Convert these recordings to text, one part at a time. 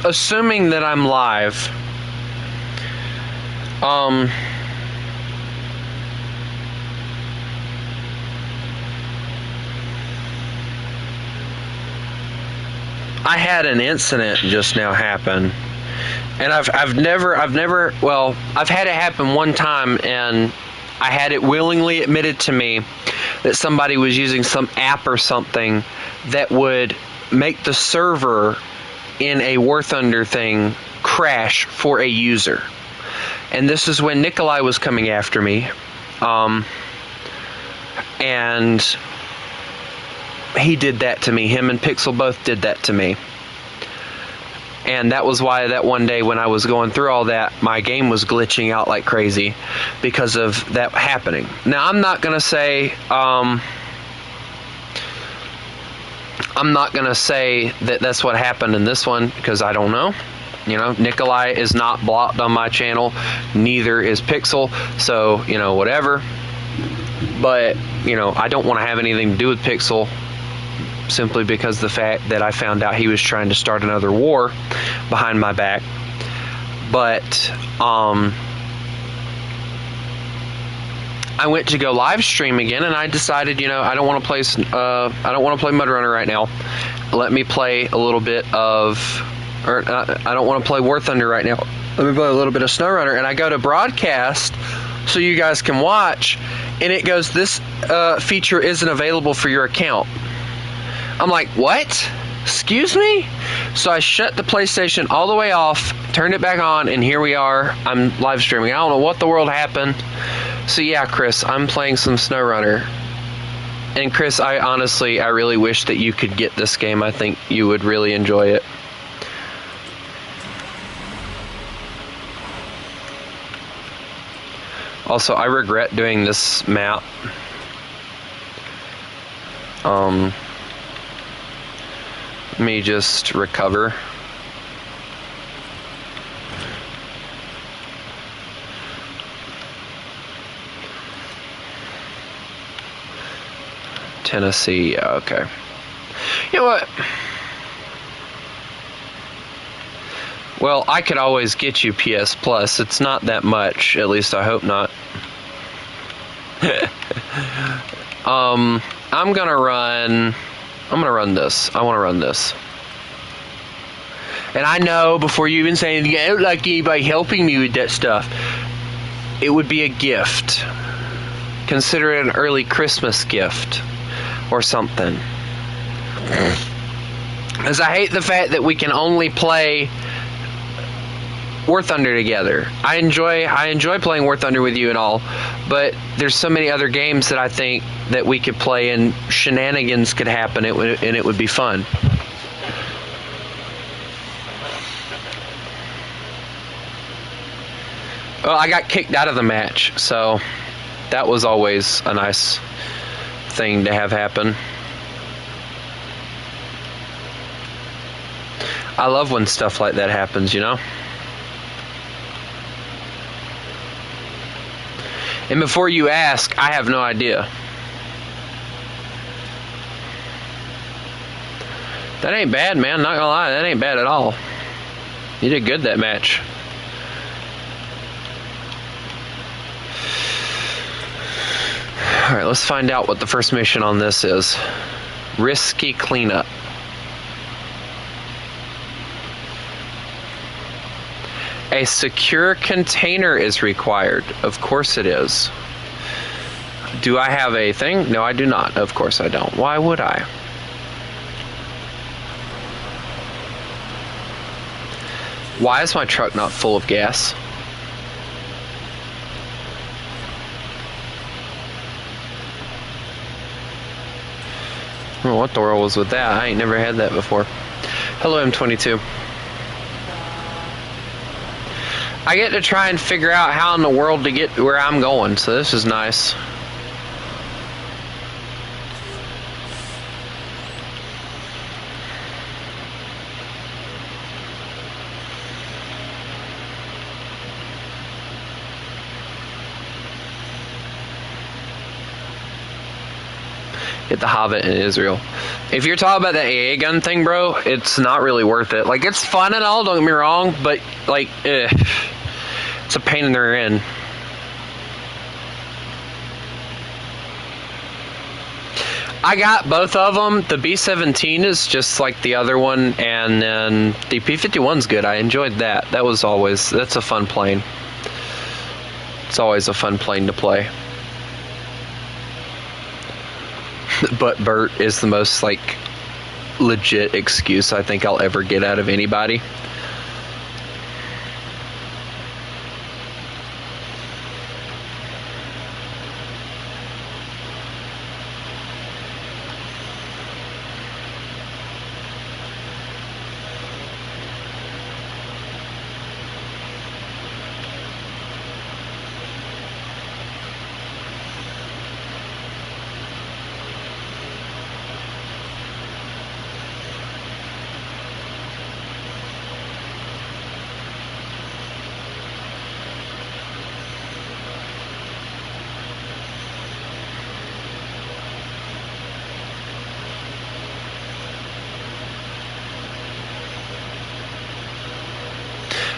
assuming that I'm live, I had an incident just now happen, and I've never well, I've had it happen one time, and I had it willingly admitted to me that somebody was using some app or something that would make the server in a War Thunder thing crash for a user. And this is when Nikolai was coming after me, and he did that to me. Him and Pixel both did that to me. And that was why that one day when I was going through all that, my game was glitching out like crazy because of that happening. Now, I'm not going to say that that's what happened in this one, because I don't know. You know, Nikolai is not blocked on my channel, neither is Pixel, so, you know, whatever. But, you know, I don't want to have anything to do with Pixel, simply because the fact that I found out he was trying to start another war behind my back. But I went to go live stream again, and I decided, you know, I don't want to play MudRunner right now. Let me play a little bit of, I don't want to play War Thunder right now. Let me play a little bit of SnowRunner, and I go to broadcast so you guys can watch, and it goes, this feature isn't available for your account. I'm like, what? Excuse me? So I shut the PlayStation all the way off, turned it back on, and here we are. I'm live streaming. I don't know what the world happened. So yeah, Chris, I'm playing some SnowRunner. And Chris, I really wish that you could get this game. I think you would really enjoy it. Also, I regret doing this map. Let me just recover. Tennessee, yeah, okay. You know what? Well, I could always get you PS Plus. It's not that much, at least I hope not. I'm gonna run this. I want to run this. And I know, before you even say anything, I don't like anybody helping me with that stuff. It would be a gift. Consider it an early Christmas gift or something. Because I hate the fact that we can only play War Thunder together. I enjoy playing War Thunder with you and all, but there's so many other games that I think that we could play and shenanigans could happen, and it would be fun. Well, I got kicked out of the match, so that was always a nice thing to have happen. I love when stuff like that happens, you know? And before you ask, I have no idea. That ain't bad, man. Not gonna lie, that ain't bad at all. You did good that match. Alright, let's find out what the first mission on this is. Risky cleanup. A secure container is required. Of course it is. Do I have a thing? No, I do not. Of course I don't. Why would I? Why is my truck not full of gas? I don't know what the world was with that. I ain't never had that before. Hello, M22. I get to try and figure out how in the world to get where I'm going, so this is nice. Get the Hobbit in Israel. If you're talking about the AA gun thing, bro, it's not really worth it. Like, it's fun and all, don't get me wrong, but, like, it's a pain in the rear end. I got both of them. The B-17 is just like the other one, and then the P-51's good. I enjoyed that. That's a fun plane. It's always a fun plane to play. But Bert is the most, like, legit excuse I think I'll ever get out of anybody.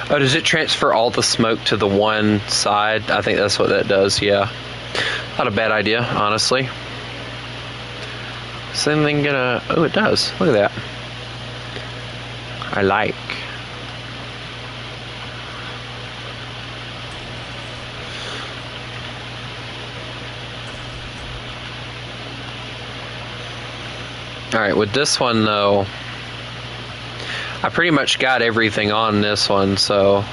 Oh, does it transfer all the smoke to the one side? I think that's what that does, yeah. Not a bad idea, honestly. Is anything gonna... Oh, it does. Look at that. I like. Alright, with this one, though... I pretty much got everything on this one, so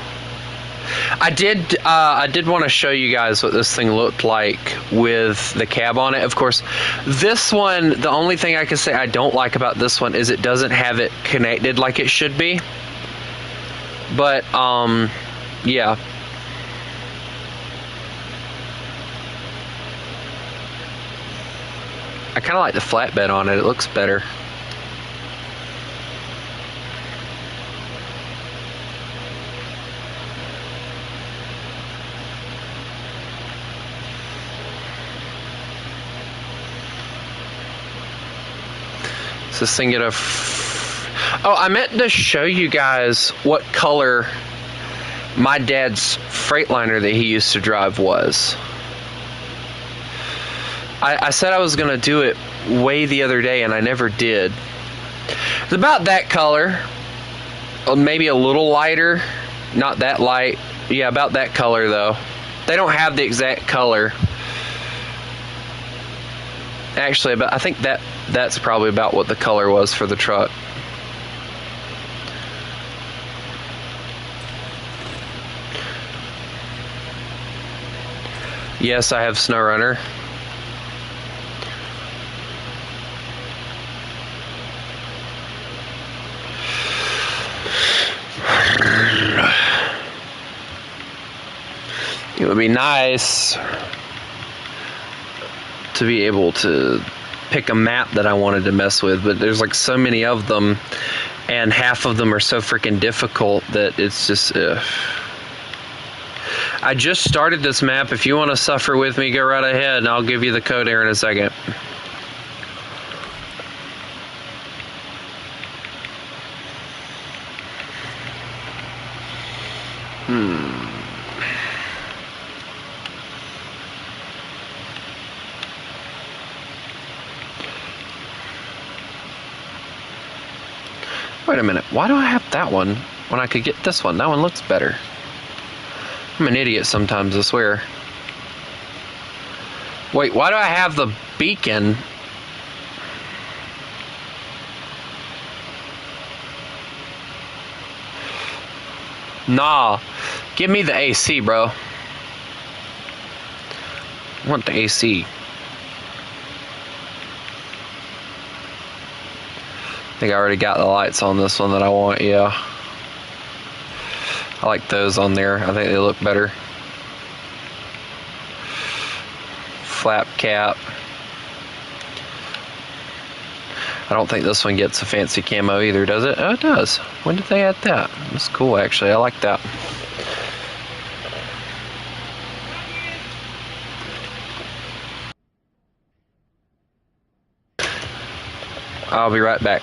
I did want to show you guys what this thing looked like with the cab on it. Of course, this one, the only thing I can say I don't like about this one is it doesn't have it connected like it should be. But yeah. I kind of like the flatbed on it. It looks better. This thing get a... Oh, I meant to show you guys what color my dad's Freightliner that he used to drive was. I said I was going to do it way the other day, and I never did. It's about that color. Maybe a little lighter. Not that light. Yeah, about that color, though. They don't have the exact color. Actually, but I think that's probably about what the color was for the truck. Yes, I have SnowRunner. It would be nice to be able to pick a map that I wanted to mess with, but there's like so many of them, and half of them are so freaking difficult that it's just I just started this map. If you want to suffer with me, go right ahead, and I'll give you the code here in a second. Wait a minute, why do I have that one when I could get this one? That one looks better. I'm an idiot sometimes, I swear. Wait, why do I have the beacon? Nah, give me the AC, bro. I want the AC. I think I already got the lights on this one that I want, yeah. I like those on there. I think they look better. Flap cap. I don't think this one gets a fancy camo either, does it? Oh, it does. When did they add that? That's cool, actually. I like that. I'll be right back.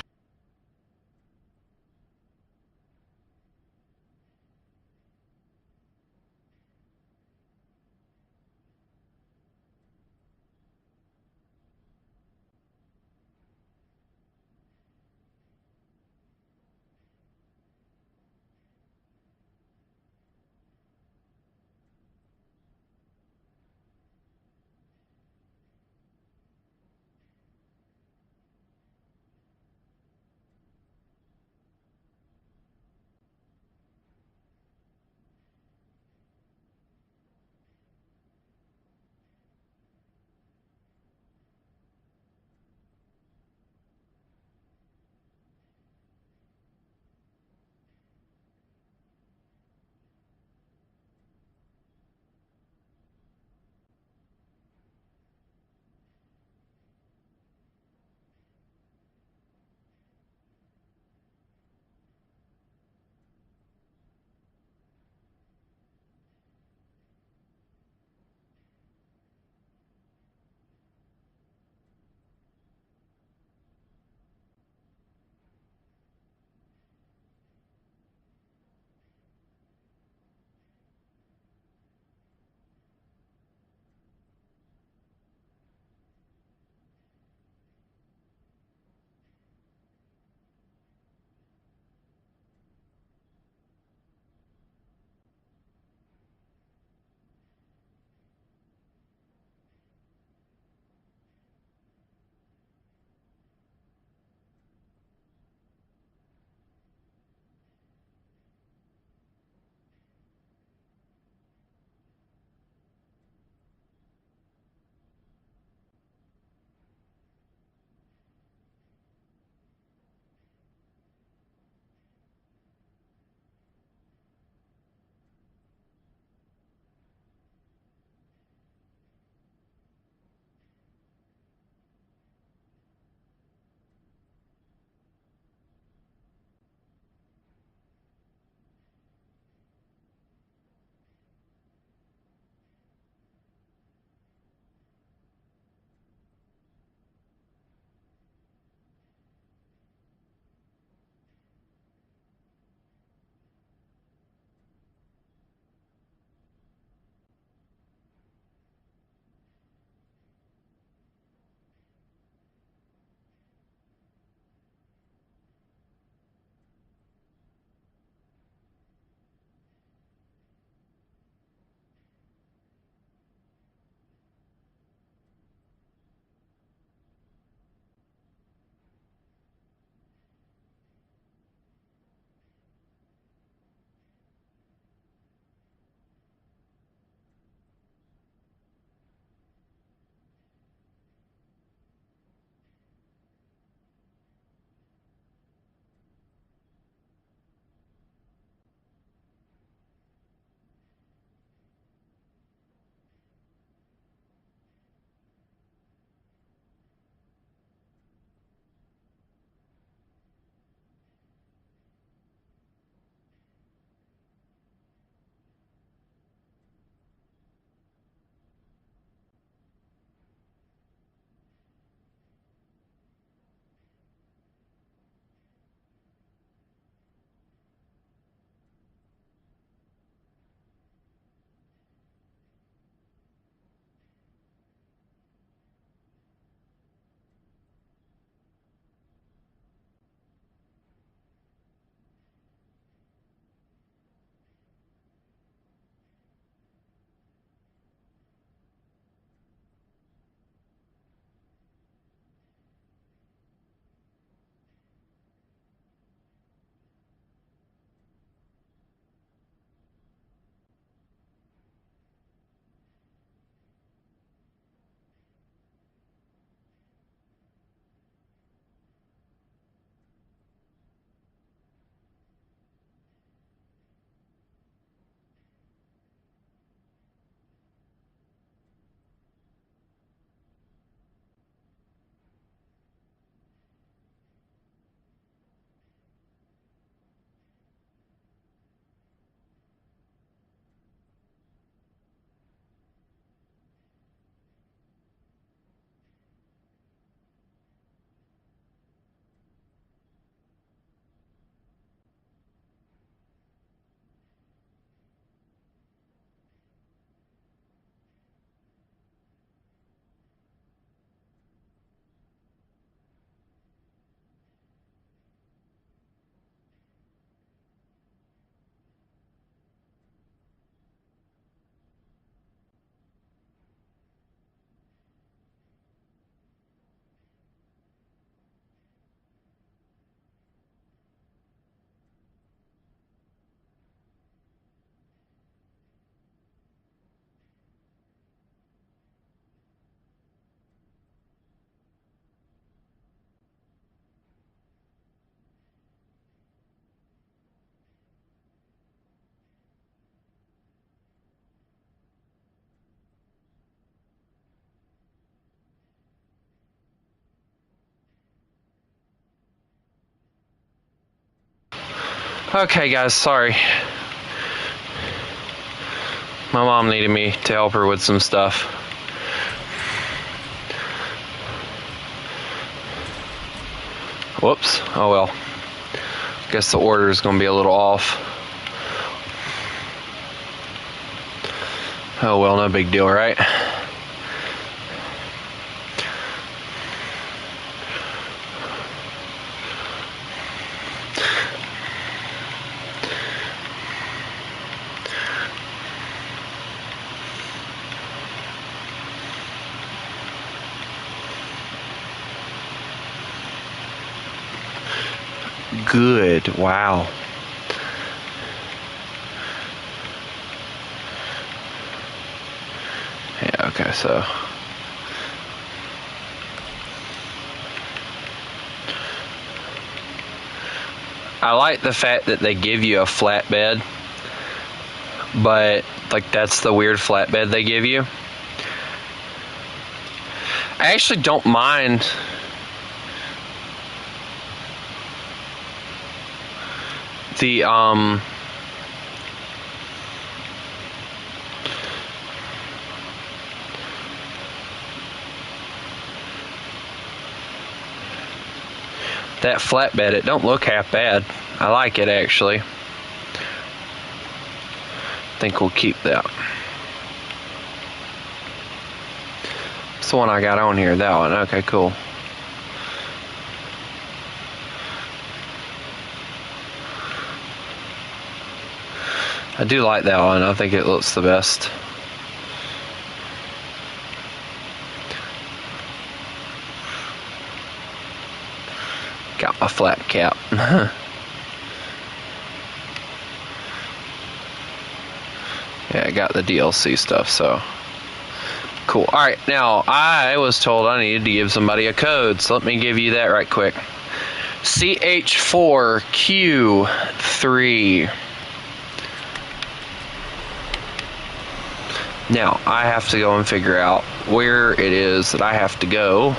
Okay, guys, sorry. My mom needed me to help her with some stuff. Whoops. Oh well. Guess the order is going to be a little off. Oh well, no big deal, right? Good. Wow. Yeah, okay, so I like the fact that they give you a flatbed, but like that's the weird flatbed they give you. I actually don't mind the that flatbed. It don't look half bad. I like it actually. I think we'll keep that. It's the one I got on here, that one. Okay, cool. I do like that one. I think it looks the best. Got my flat cap. Yeah, I got the DLC stuff, so cool. Alright, now I was told I needed to give somebody a code, so let me give you that right quick. CH4Q3. Now, I have to go and figure out where it is that I have to go.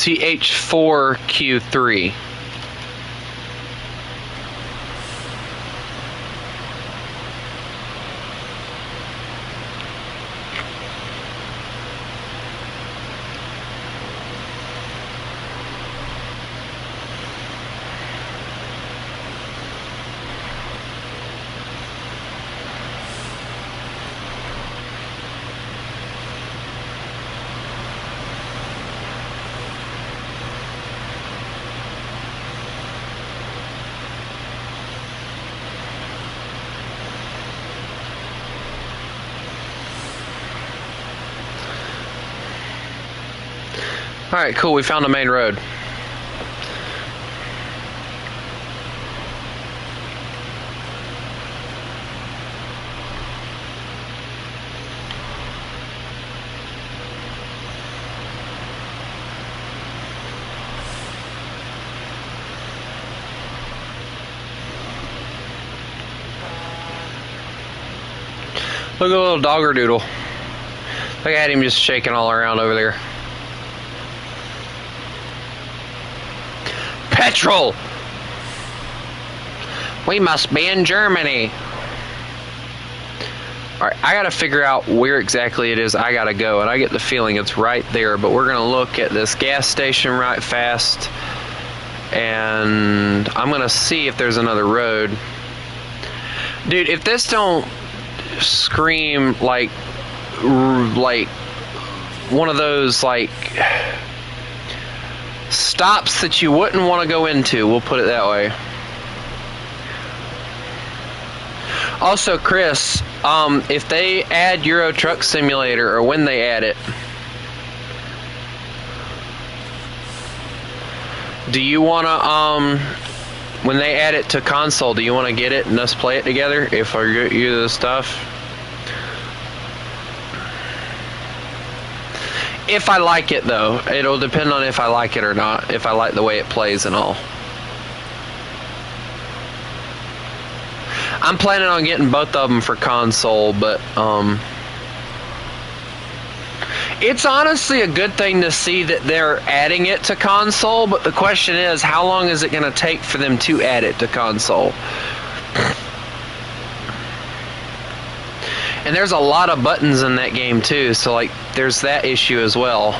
CH4Q3. Alright, cool, we found the main road. Look at a little dogger doodle. Look at him just shaking all around over there. Petrol! We must be in Germany. Alright, I gotta figure out where exactly it is I gotta go, and I get the feeling it's right there, but we're gonna look at this gas station right fast, and I'm gonna see if there's another road. Dude, if this don't scream like one of those like stops that you wouldn't want to go into, we'll put it that way. Also, Chris, if they add Euro Truck Simulator, or when they add it, do you want to, when they add it to console, do you want to get it and us play it together if I get you the stuff? If I like it, though. It'll depend on if I like it or not. If I like the way it plays and all. I'm planning on getting both of them for console, but it's honestly a good thing to see that they're adding it to console, but the question is, how long is it going to take for them to add it to console? And there's a lot of buttons in that game too, so like there's that issue as well.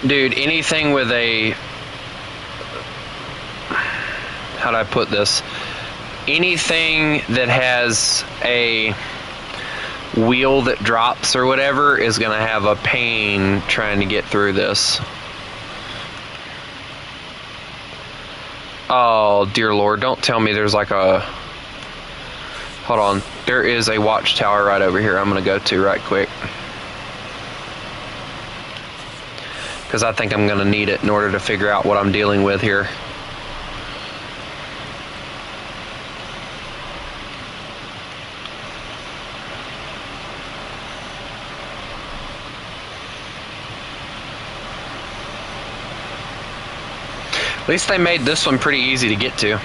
Dude, anything with a... How do I put this? Anything that has a wheel that drops or whatever is going to have a pain trying to get through this. Oh, dear Lord, don't tell me there's like a... Hold on. There is a watchtower right over here I'm going to go to right quick. Because I think I'm going to need it in order to figure out what I'm dealing with here. At least they made this one pretty easy to get to.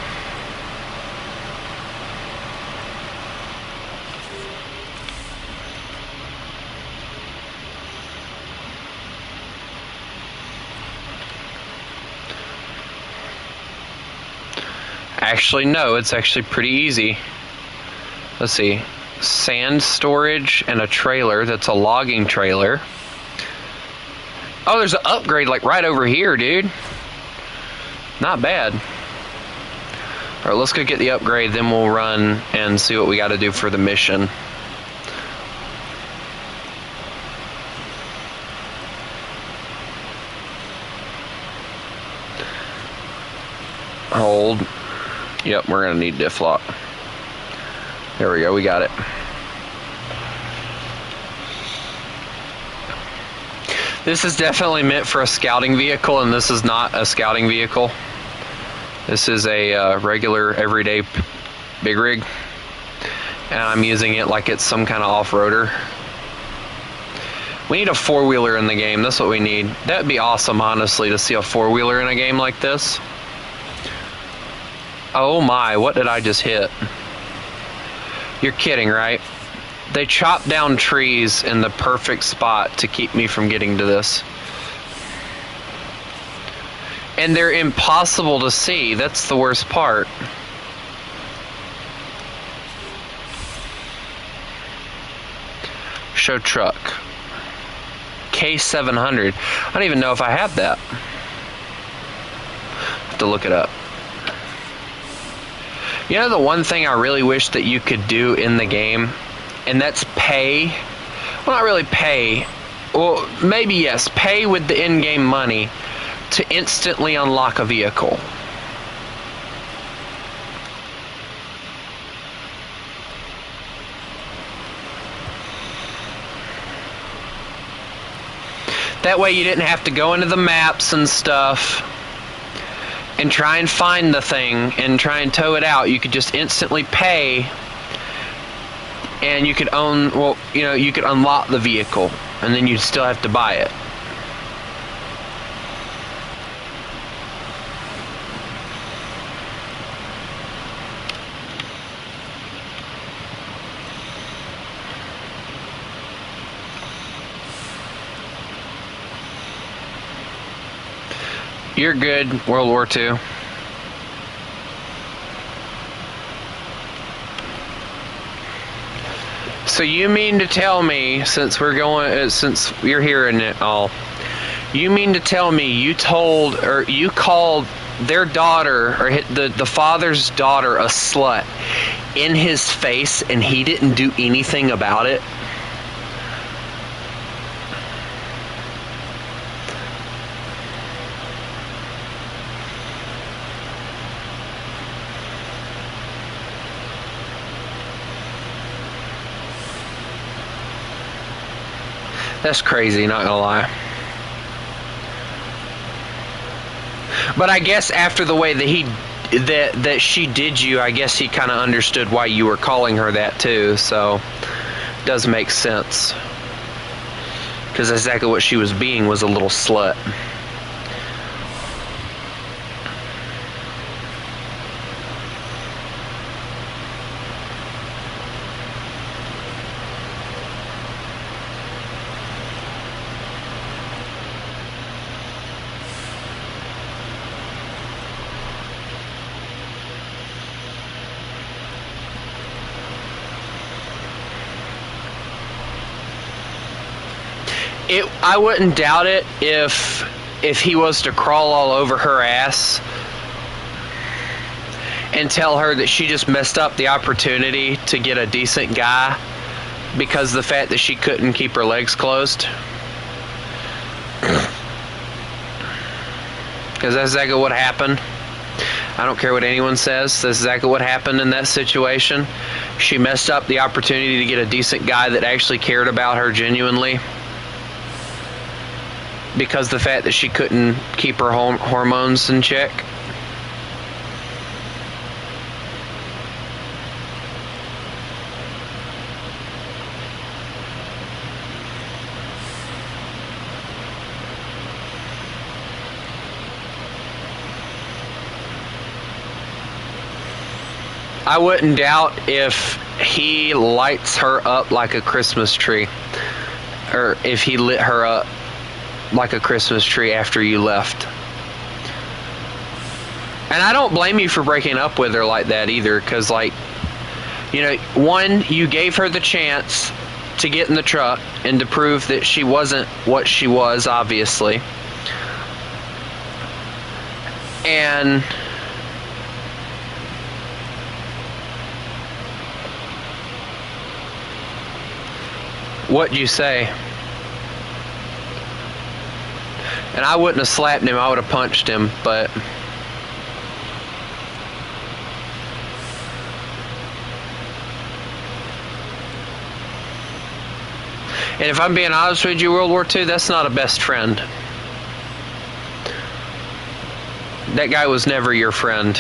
Actually, no, it's actually pretty easy. Let's see. Sand storage and a trailer. That's a logging trailer. Oh, there's an upgrade like right over here, dude. Not bad. Alright, let's go get the upgrade, then we'll run and see what we got to do for the mission. Hold. Yep, we're going to need diff lock. There we go, we got it. This is definitely meant for a scouting vehicle, and this is not a scouting vehicle. This is a regular, everyday big rig. And I'm using it like it's some kind of off-roader. We need a four-wheeler in the game, that's what we need. That'd be awesome, honestly, to see a four-wheeler in a game like this. Oh my, what did I just hit? You're kidding, right? They chopped down trees in the perfect spot to keep me from getting to this. And they're impossible to see. That's the worst part. Show truck. K700. I don't even know if I have that. Have to look it up. You know the one thing I really wish that you could do in the game, and that's pay. Well, not really pay. Well, maybe yes, pay with the in-game money to instantly unlock a vehicle. That way you didn't have to go into the maps and stuff and try and find the thing and try and tow it out. You could just instantly pay, and you could own, well, you know, you could unlock the vehicle, and then you'd still have to buy it. You're good, World War II. So you mean to tell me, since we're going, since you're hearing it all, you mean to tell me you told, or you called their daughter, or the father's daughter, a slut in his face, and he didn't do anything about it? That's crazy, not gonna lie. But I guess after the way that she did you, I guess he kind of understood why you were calling her that too. So it does make sense. Because exactly what she was being was a little slut. I wouldn't doubt it if he was to crawl all over her ass and tell her that she just messed up the opportunity to get a decent guy because of the fact that she couldn't keep her legs closed. Because that's exactly what happened. I don't care what anyone says. That's exactly what happened in that situation. She messed up the opportunity to get a decent guy that actually cared about her genuinely because the fact that she couldn't keep her hormones in check. I wouldn't doubt if he lights her up like a Christmas tree, or if he lit her up like a Christmas tree after you left. And I don't blame you for breaking up with her like that either, because, like, you know, one, you gave her the chance to get in the truck and to prove that she wasn't what she was, obviously. And what'd you say? And I wouldn't have slapped him, I would have punched him, but and if I'm being honest with you, World War II, that's not a best friend. That guy was never your friend.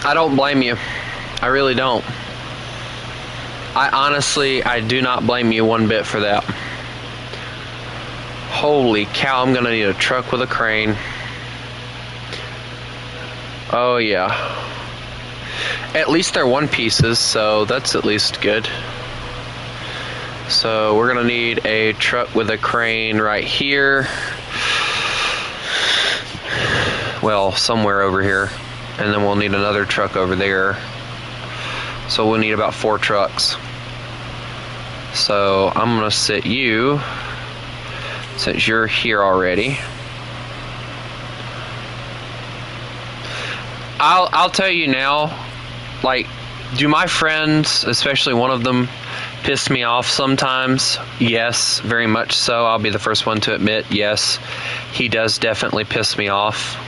I don't blame you. I really don't. I do not blame you one bit for that. Holy cow, I'm gonna need a truck with a crane. Oh yeah. At least they're one pieces, so that's at least good. So we're gonna need a truck with a crane right here. Well, somewhere over here. And then we'll need another truck over there. So we'll need about 4 trucks. So I'm gonna sit you, since you're here already. I'll tell you now, like, do my friends, especially one of them, piss me off sometimes? Yes, very much so. I'll be the first one to admit, yes, he does definitely piss me off.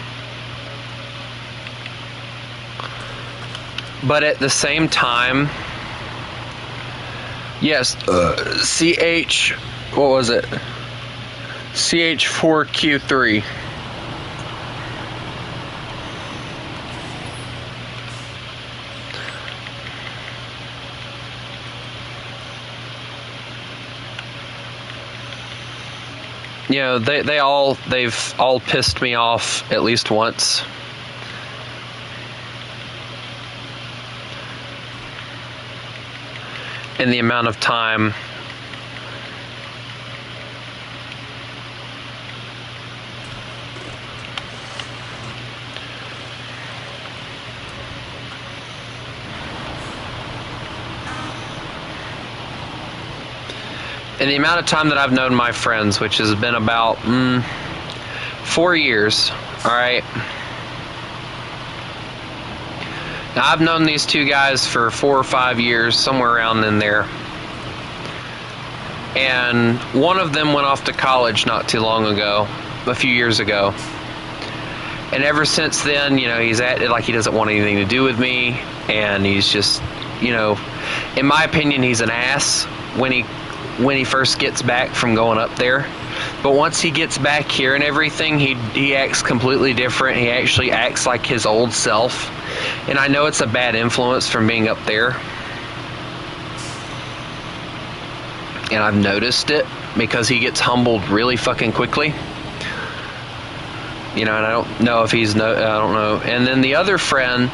But at the same time, yes, what was it? CH4Q3. you know, they've all pissed me off at least once. In the amount of time that I've known my friends, which has been about 4 years, all right? Now, I've known these two guys for 4 or 5 years, somewhere around in there. And one of them went off to college not too long ago, a few years ago. And ever since then, you know, he's acted like he doesn't want anything to do with me. And he's just, you know, in my opinion, he's an ass when he first gets back from going up there. But once he gets back here and everything, he acts completely different. He actually acts like his old self. And I know it's a bad influence from being up there. And I've noticed it because he gets humbled really fucking quickly. You know, and I don't know if I don't know. And then the other friend,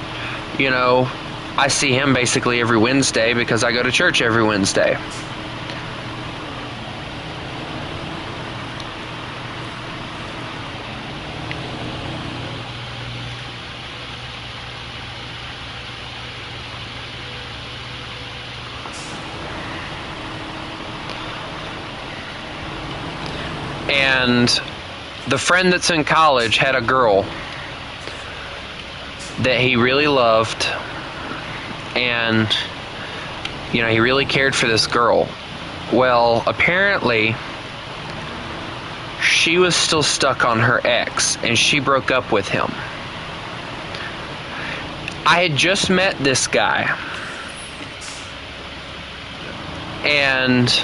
you know, I see him basically every Wednesday because I go to church every Wednesday. And the friend that's in college had a girl that he really loved, and you know, he really cared for this girl. Well, apparently she was still stuck on her ex, and she broke up with him. I had just met this guy, and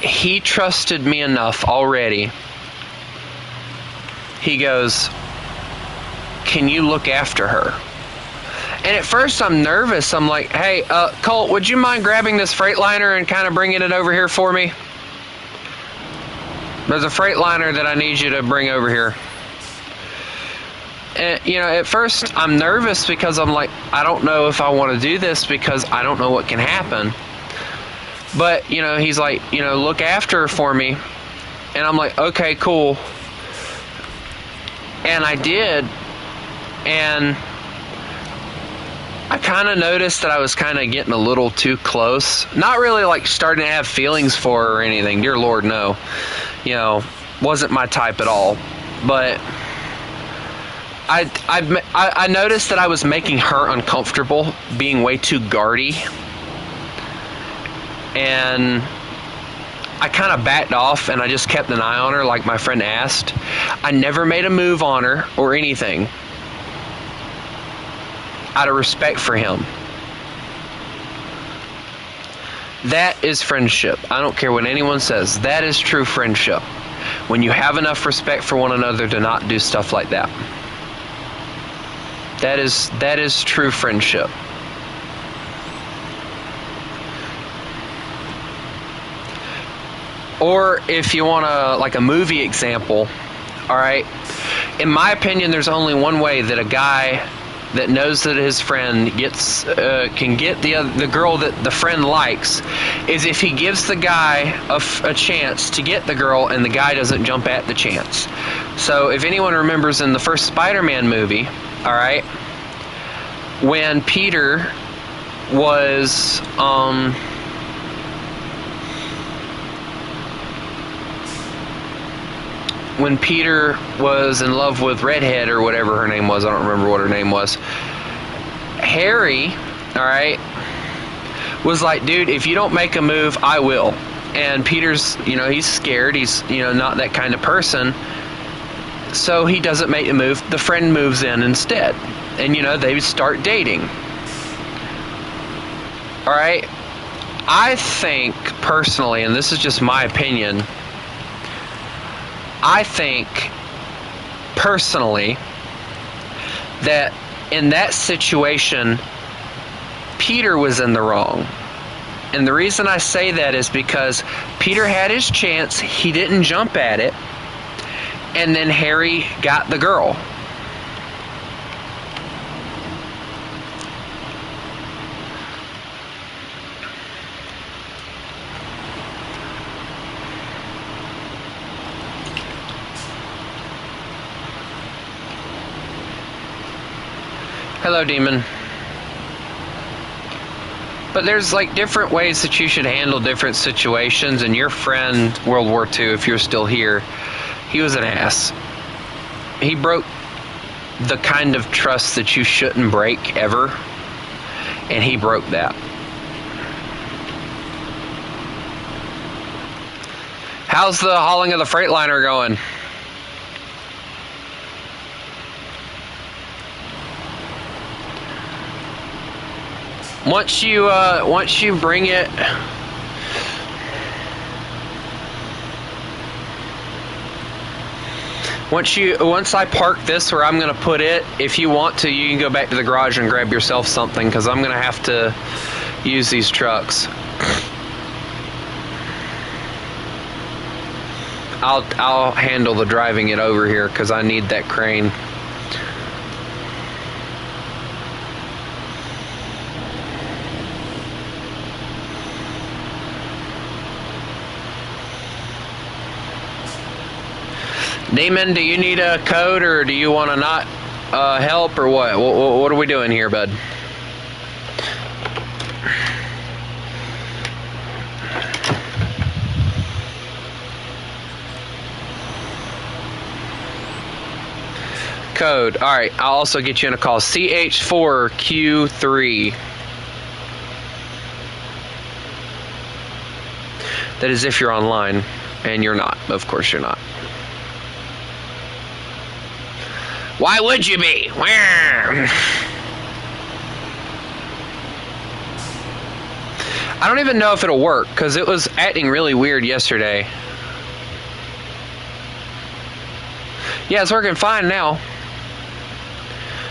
he trusted me enough already. He goes, "Can you look after her?" And at first I'm nervous. I'm like, "Hey, Colt, would you mind grabbing this Freightliner and kind of bringing it over here for me? There's a Freightliner that I need you to bring over here." And, you know, at first I'm nervous because I'm like, I don't know if I want to do this because I don't know what can happen. But, you know, he's like, you know, look after her for me. And I'm like, okay, cool. And I did. And I kind of noticed that I was kind of getting a little too close. Not really like starting to have feelings for her or anything. Dear Lord, no. You know, wasn't my type at all. But I noticed that I was making her uncomfortable, being way too guardy. And I kind of backed off and I just kept an eye on her like my friend asked. I never made a move on her or anything out of respect for him. That is friendship. I don't care what anyone says. That is true friendship. When you have enough respect for one another to not do stuff like that. That is true friendship. Or if you want like a movie example, all right, in my opinion, there's only one way that a guy that knows that his friend can get the girl that the friend likes is if he gives the guy a chance to get the girl and the guy doesn't jump at the chance. So if anyone remembers in the first Spider-Man movie, all right, when Peter was in love with Redhead or whatever her name was, I don't remember what her name was, Harry, all right, was like, dude, if you don't make a move, I will. And Peter's, you know, he's scared. He's, you know, not that kind of person. So he doesn't make a move. The friend moves in instead. And, you know, they start dating. All right. I think, personally, and this is just my opinion, I think, personally, that in that situation, Peter was in the wrong. And the reason I say that is because Peter had his chance, he didn't jump at it, and then Harry got the girl. Hello, Demon. But there's like different ways that you should handle different situations, and your friend, World War II, if you're still here, he was an ass. He broke the kind of trust that you shouldn't break ever, and he broke that. How's the hauling of the Freightliner going? Once you bring it, once I park this where I'm gonna put it, if you want to, you can go back to the garage and grab yourself something, because I'm gonna have to use these trucks. I'll handle the driving it over here because I need that crane. Damon, do you need a code, or do you want to not help, or what? What are we doing here, bud? Code. All right, I'll also get you in a call. CH4Q3. That is if you're online, and you're not. Of course you're not. Why would you be? I don't even know if it'll work, because it was acting really weird yesterday. Yeah, it's working fine now.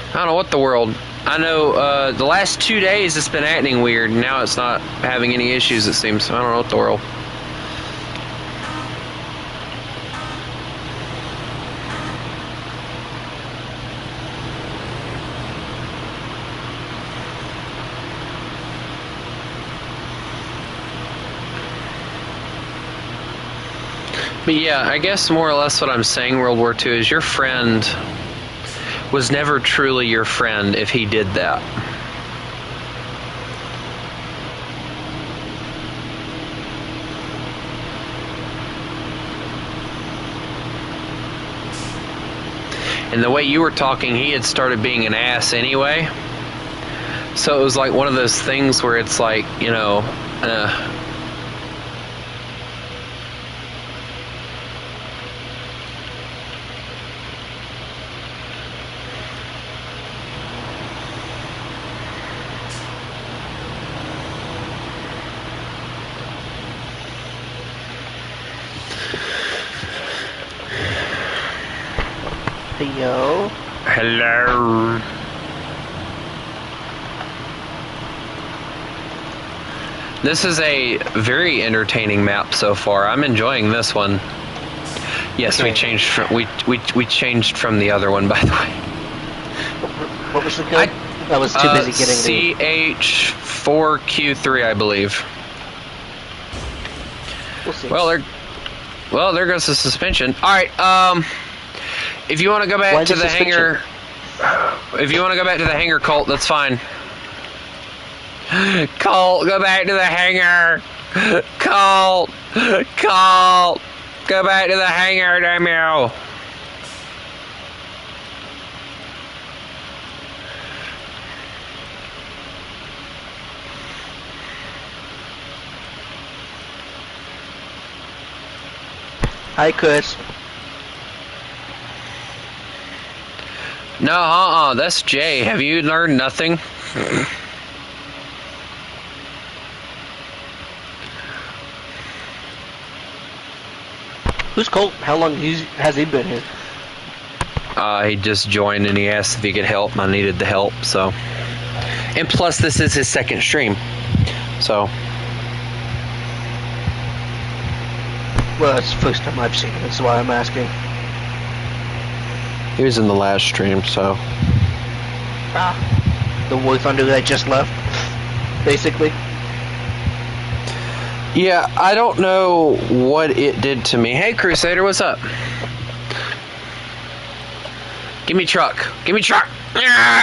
I don't know what the world. I know the last 2 days it's been acting weird. Now it's not having any issues, it seems. I don't know what the world. But yeah, I guess more or less what I'm saying, World War II, is your friend was never truly your friend if he did that. And the way you were talking, he had started being an ass anyway. So it was like one of those things where it's like, you know, Theo. Hello. This is a very entertaining map so far. I'm enjoying this one. Yes, Okay. we changed from we changed from the other one, by the way. What was the code? I was too busy getting CH4Q3, I believe. We'll see. Well, there goes the suspension. All right, if you want to go back to the hangar, Colt, that's fine. Colt, go back to the hangar. Colt, go back to the hangar, damn you. Hi, Chris. No, that's Jay. Have you learned nothing? Who's Colt? How long has he been here? He just joined and he asked if he could help, and I needed the help, so. And plus, this is his second stream, so. Well, it's the first time I've seen it. That's why I'm asking. He was in the last stream, so. Ah, the War Thunder that just left, basically. Yeah, I don't know what it did to me. Hey, Crusader, what's up? Give me truck. Give me truck.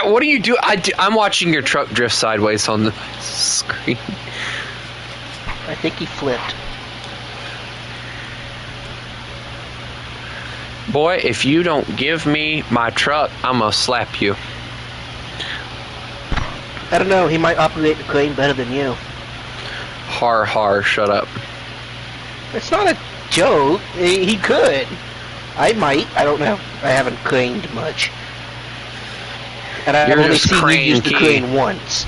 What do you do? I'm watching your truck drift sideways on the screen. I think he flipped. Boy, if you don't give me my truck, I'm gonna slap you. I don't know, he might operate the crane better than you. Har har, shut up. It's not a joke. He could. I might. I don't know. I haven't craned much. And I've only seen you use the crane once.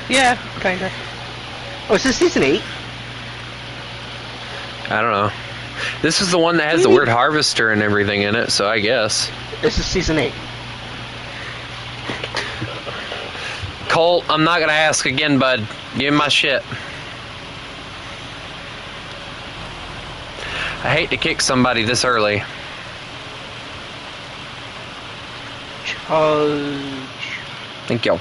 Yeah, kinda. Oh, is this season 8? I don't know. This is the one that has the word harvester and everything in it, so I guess. This is season 8. Colt, I'm not gonna ask again, bud. Give me my shit. I hate to kick somebody this early. Charge. Thank you.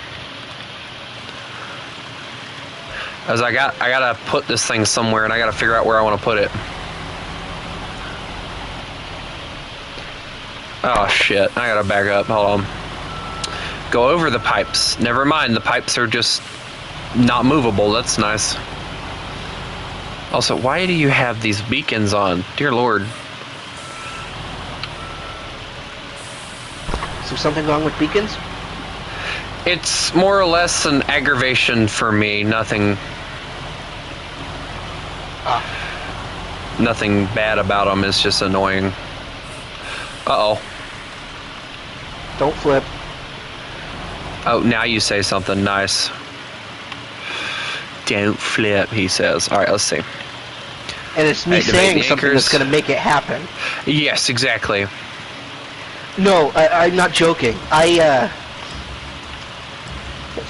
As I gotta put this thing somewhere, and I gotta figure out where I want to put it. Oh shit! I gotta back up. Hold on. Go over the pipes. Never mind. The pipes are just not movable. That's nice. Also, why do you have these beacons on? Dear Lord. Is there something wrong with beacons? It's more or less an aggravation for me. Nothing. Nothing bad about them. It's just annoying. Uh-oh. Don't flip. Oh, now you say something nice. Don't flip, he says. All right, let's see. And it's me saying something that's going to make it happen. Yes, exactly. No, I'm not joking. A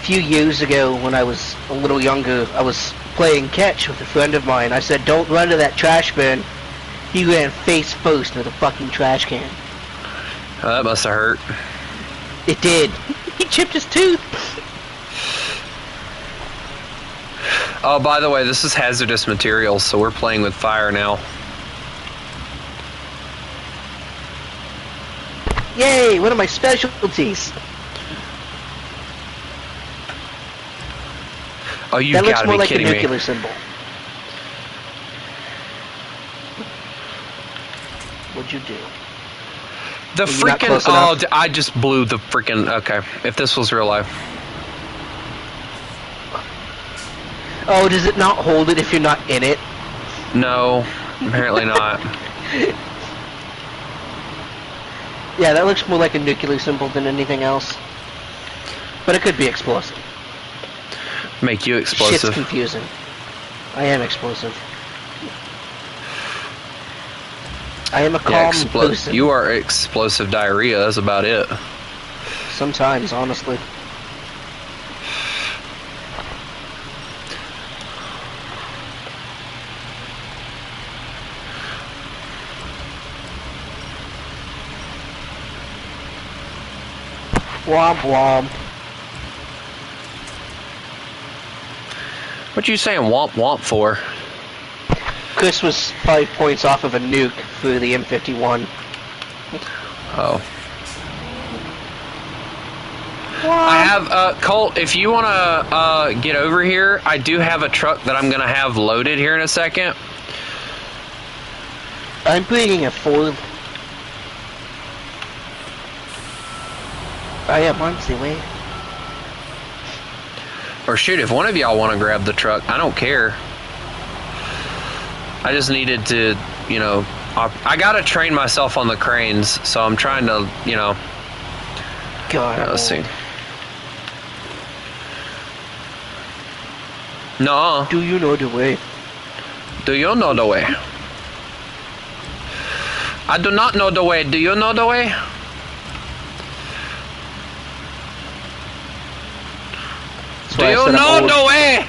few years ago, when I was a little younger, I was playing catch with a friend of mine. I said, don't run to that trash bin. He ran face first into the fucking trash can. Oh, that must have hurt. It did. He chipped his tooth. Oh, by the way, this is hazardous materials, so we're playing with fire now. Yay, one of my specialties. Oh, you gotta be kidding me. That looks more like a nuclear symbol. What'd you do? The freaking... Oh, I just blew the freaking... Okay, if this was real life. Oh, does it not hold it if you're not in it? No, apparently not. Yeah, that looks more like a nuclear symbol than anything else. But it could be explosive. Make you explosive. Shit's confusing. I am explosive. I am a calm person. You are explosive diarrhea, that's about it. Sometimes, honestly. Womp womp. What you saying womp womp for? Chris was 5 points off of a nuke for the M51. Oh. I have, Colt, if you want to get over here, I do have a truck that I'm going to have loaded here in a second. I'm bringing a Ford. I am on the way. Or shoot, if one of y'all want to grab the truck, I don't care. I just needed to, you know, I got to train myself on the cranes, so I'm trying to, you know. God. Right, let's see. No. Do you know the way? Do you know the way? I do not know the way. Do you know the way? Do you know the way?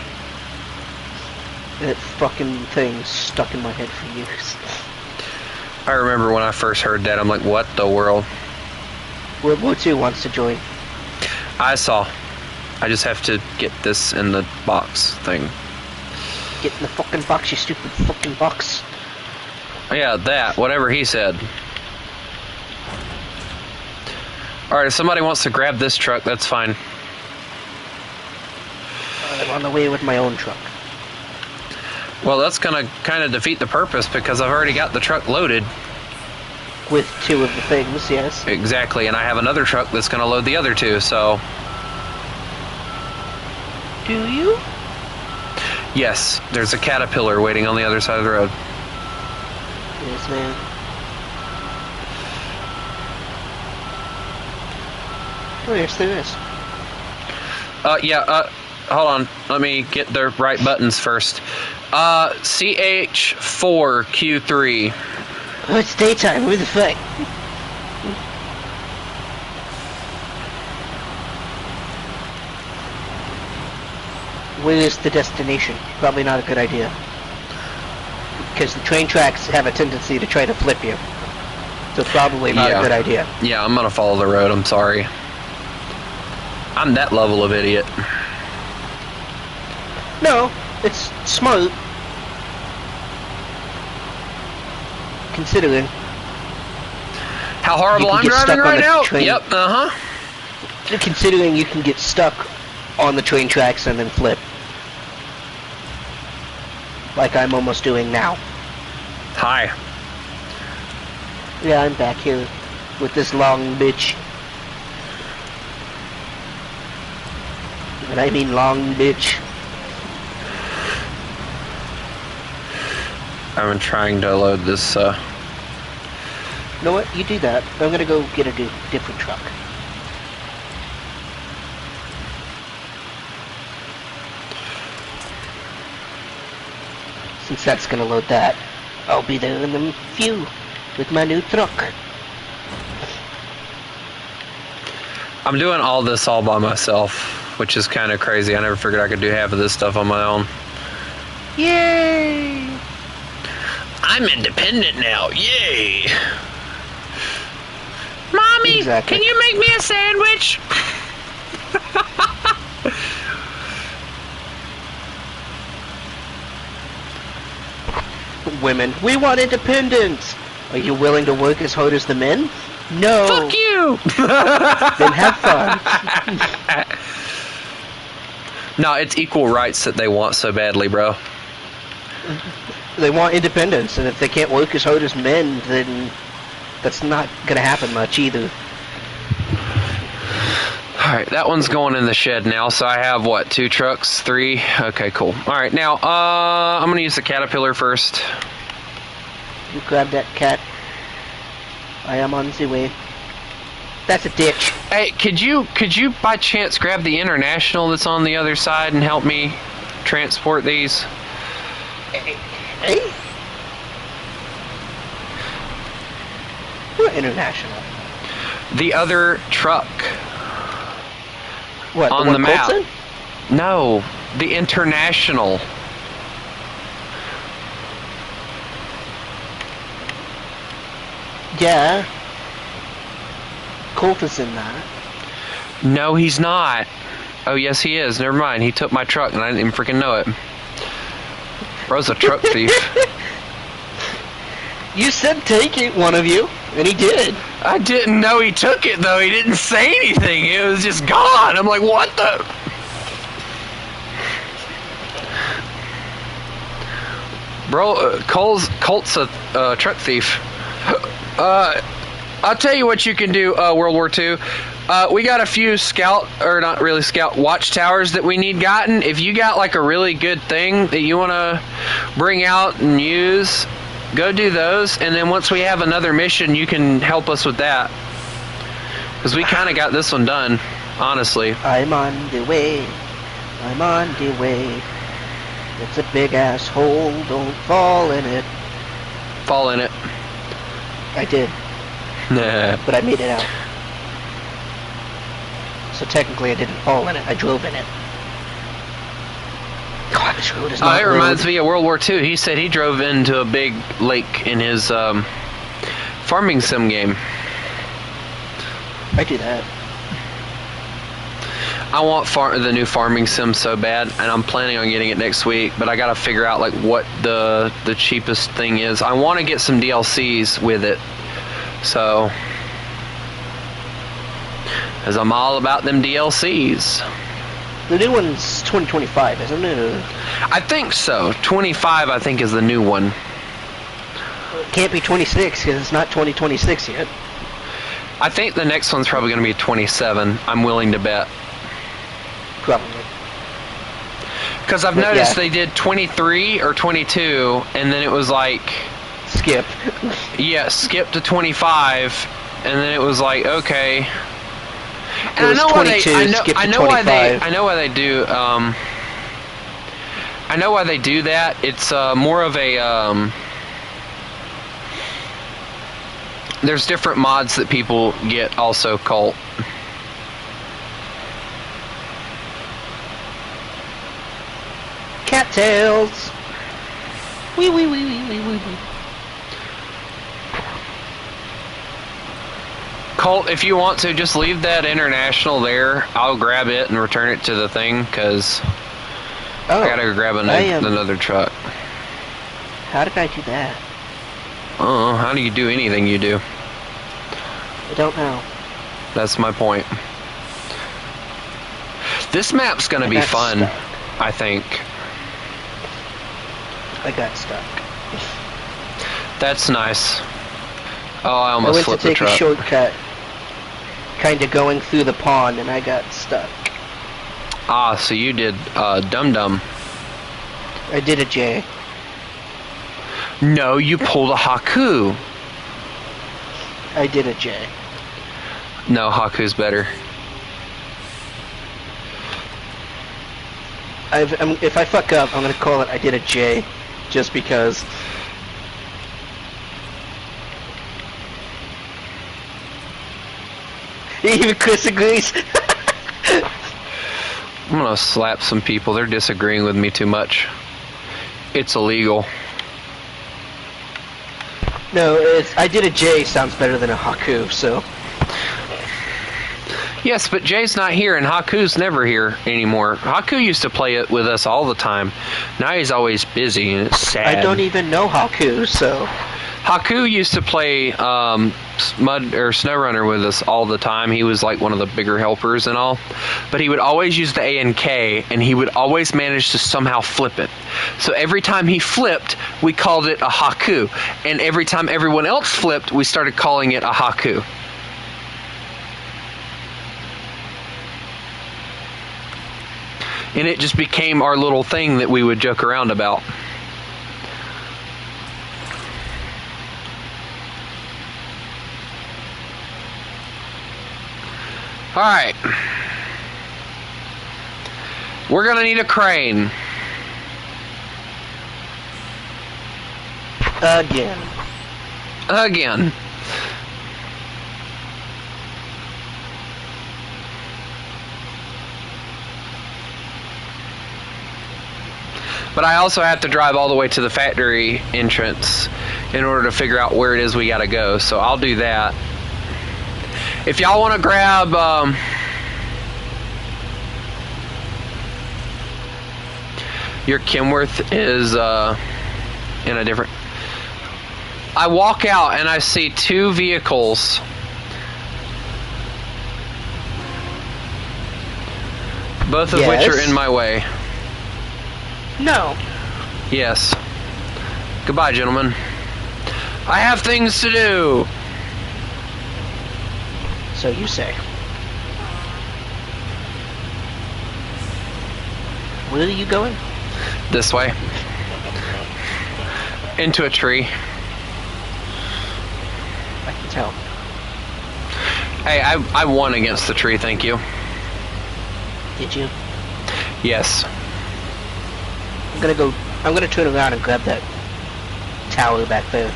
That fucking thing stuck in my head for years. I remember when I first heard that, I'm like, what the world? World War II wants to join. I saw. I just have to get this in the box thing. Get in the fucking box, you stupid fucking box. Yeah, that. Whatever he said. Alright, if somebody wants to grab this truck, that's fine. I'm on the way with my own truck. Well, that's gonna kind of defeat the purpose because I've already got the truck loaded. With 2 of the things, yes. Exactly, and I have another truck that's gonna load the other 2, so... Do you? Yes, there's a Caterpillar waiting on the other side of the road. Yes, man. Oh, yes, there is. Hold on. Let me get the right buttons first. CH4Q3. Oh, it's daytime. Who the fuck? Where is the destination? Probably not a good idea. Because the train tracks have a tendency to try to flip you. So probably not a good idea. Yeah, I'm gonna follow the road. I'm sorry. I'm that level of idiot. No, it's smart. Considering how horrible I'm driving right now? Yep, Considering you can get stuck on the train tracks and then flip. Like I'm almost doing now. Hi. Yeah, I'm back here with this long bitch. And I mean long bitch. I'm trying to load this, You know what? You do that. I'm gonna go get a different truck. Since that's gonna load that, I'll be there in a few with my new truck. I'm doing all this all by myself, which is kind of crazy. I never figured I could do half of this stuff on my own. Yay! I'm independent now. Yay! Mommy, exactly. Can you make me a sandwich? Women, we want independence. Are you willing to work as hard as the men? No. Fuck you. Then have fun. No, it's equal rights that they want so badly, bro. They want independence, and if they can't work as hard as men, then that's not gonna happen much either. Alright, that one's going in the shed now, so I have, what, 2 trucks? 3? Okay, cool. Alright, now, I'm gonna use the Caterpillar first. You grab that cat. I am on the way. That's a ditch. Hey, could you by chance grab the International that's on the other side and help me transport these? Hey? What International? The other truck. What, on the map? Colton? No, the International. Yeah. Colt is in that. No, he's not. Oh, yes, he is. Never mind. He took my truck, and I didn't even freaking know it. Bro's a truck thief. You said take it, one of you, and he did. I didn't know he took it, though. He didn't say anything. It was just gone. I'm like, what the... Bro, Colt's a truck thief. I'll tell you what you can do, World War II. We got a few not really scout, watchtowers that we need gotten. If you got like a really good thing that you want to bring out and use, go do those. And then once we have another mission, you can help us with that. Because we kind of got this one done, honestly. I'm on the way. I'm on the way. It's a big ass hole. Don't fall in it. Fall in it. I did. Nah. But I made it out. So technically I didn't fall in it. I drove in it. God, This road is Oh, not it reminds me of World War II. He said he drove into a big lake in his farming sim game. I do that. I want the new farming sim so bad, and I'm planning on getting it next week. But I gotta figure out like what the cheapest thing is. I want to get some DLCs with it, so as I'm all about them DLCs. The new one's 2025, isn't it? I think so. 25, I think, is the new one. It can't be 26 because it's not 2026 yet. I think the next one's probably going to be 27. I'm willing to bet. Probably. Because I've noticed they did 23 or 22, and then it was like... Skip. Yeah, skip to 25, and then it was like, okay... And I know why they do. I know why they do that. It's more of a. There's different mods that people get also, Colt. Cattails. Wee wee wee wee wee wee wee. Colt, if you want to, just leave that international there. I'll grab it and return it to the thing, because I gotta go grab another truck. How did I do that? How do you do anything you do? I don't know. That's my point. This map's gonna be fun, stuck. I think. I got stuck. That's nice. Oh, I almost flipped the truck. I went to take a shortcut, kind of going through the pond, and I got stuck. Ah, so you did dum-dum. I did a J. No, you pulled a Haku. I did a J. No, Haku's better. If I fuck up, I'm gonna call it I did a J, just because. Even Chris agrees. I'm gonna slap some people. They're disagreeing with me too much. It's illegal. No, I did a J sounds better than a Haku, so. Yes, but Jay's not here, and Haku's never here anymore. Haku used to play it with us all the time. Now he's always busy, and it's sad. I don't even know Haku, so. Haku used to play SnowRunner with us all the time. He was like one of the bigger helpers and all. But he would always use the A and K, and he would always manage to somehow flip it. So every time he flipped, we called it a Haku. And every time everyone else flipped, we started calling it a Haku. And it just became our little thing that we would joke around about. Alright. We're gonna need a crane. Again. But I also have to drive all the way to the factory entrance in order to figure out where it is we gotta go. So I'll do that. If y'all want to grab your Kenworth is in a different. I walk out and I see two vehicles. Both of which are in my way. No. Yes. Goodbye, gentlemen. I have things to do. So you say. Where are you going? This way. Into a tree. I can tell. Hey, I won against the tree, thank you. Did you? Yes. I'm gonna turn around and grab that tower back there.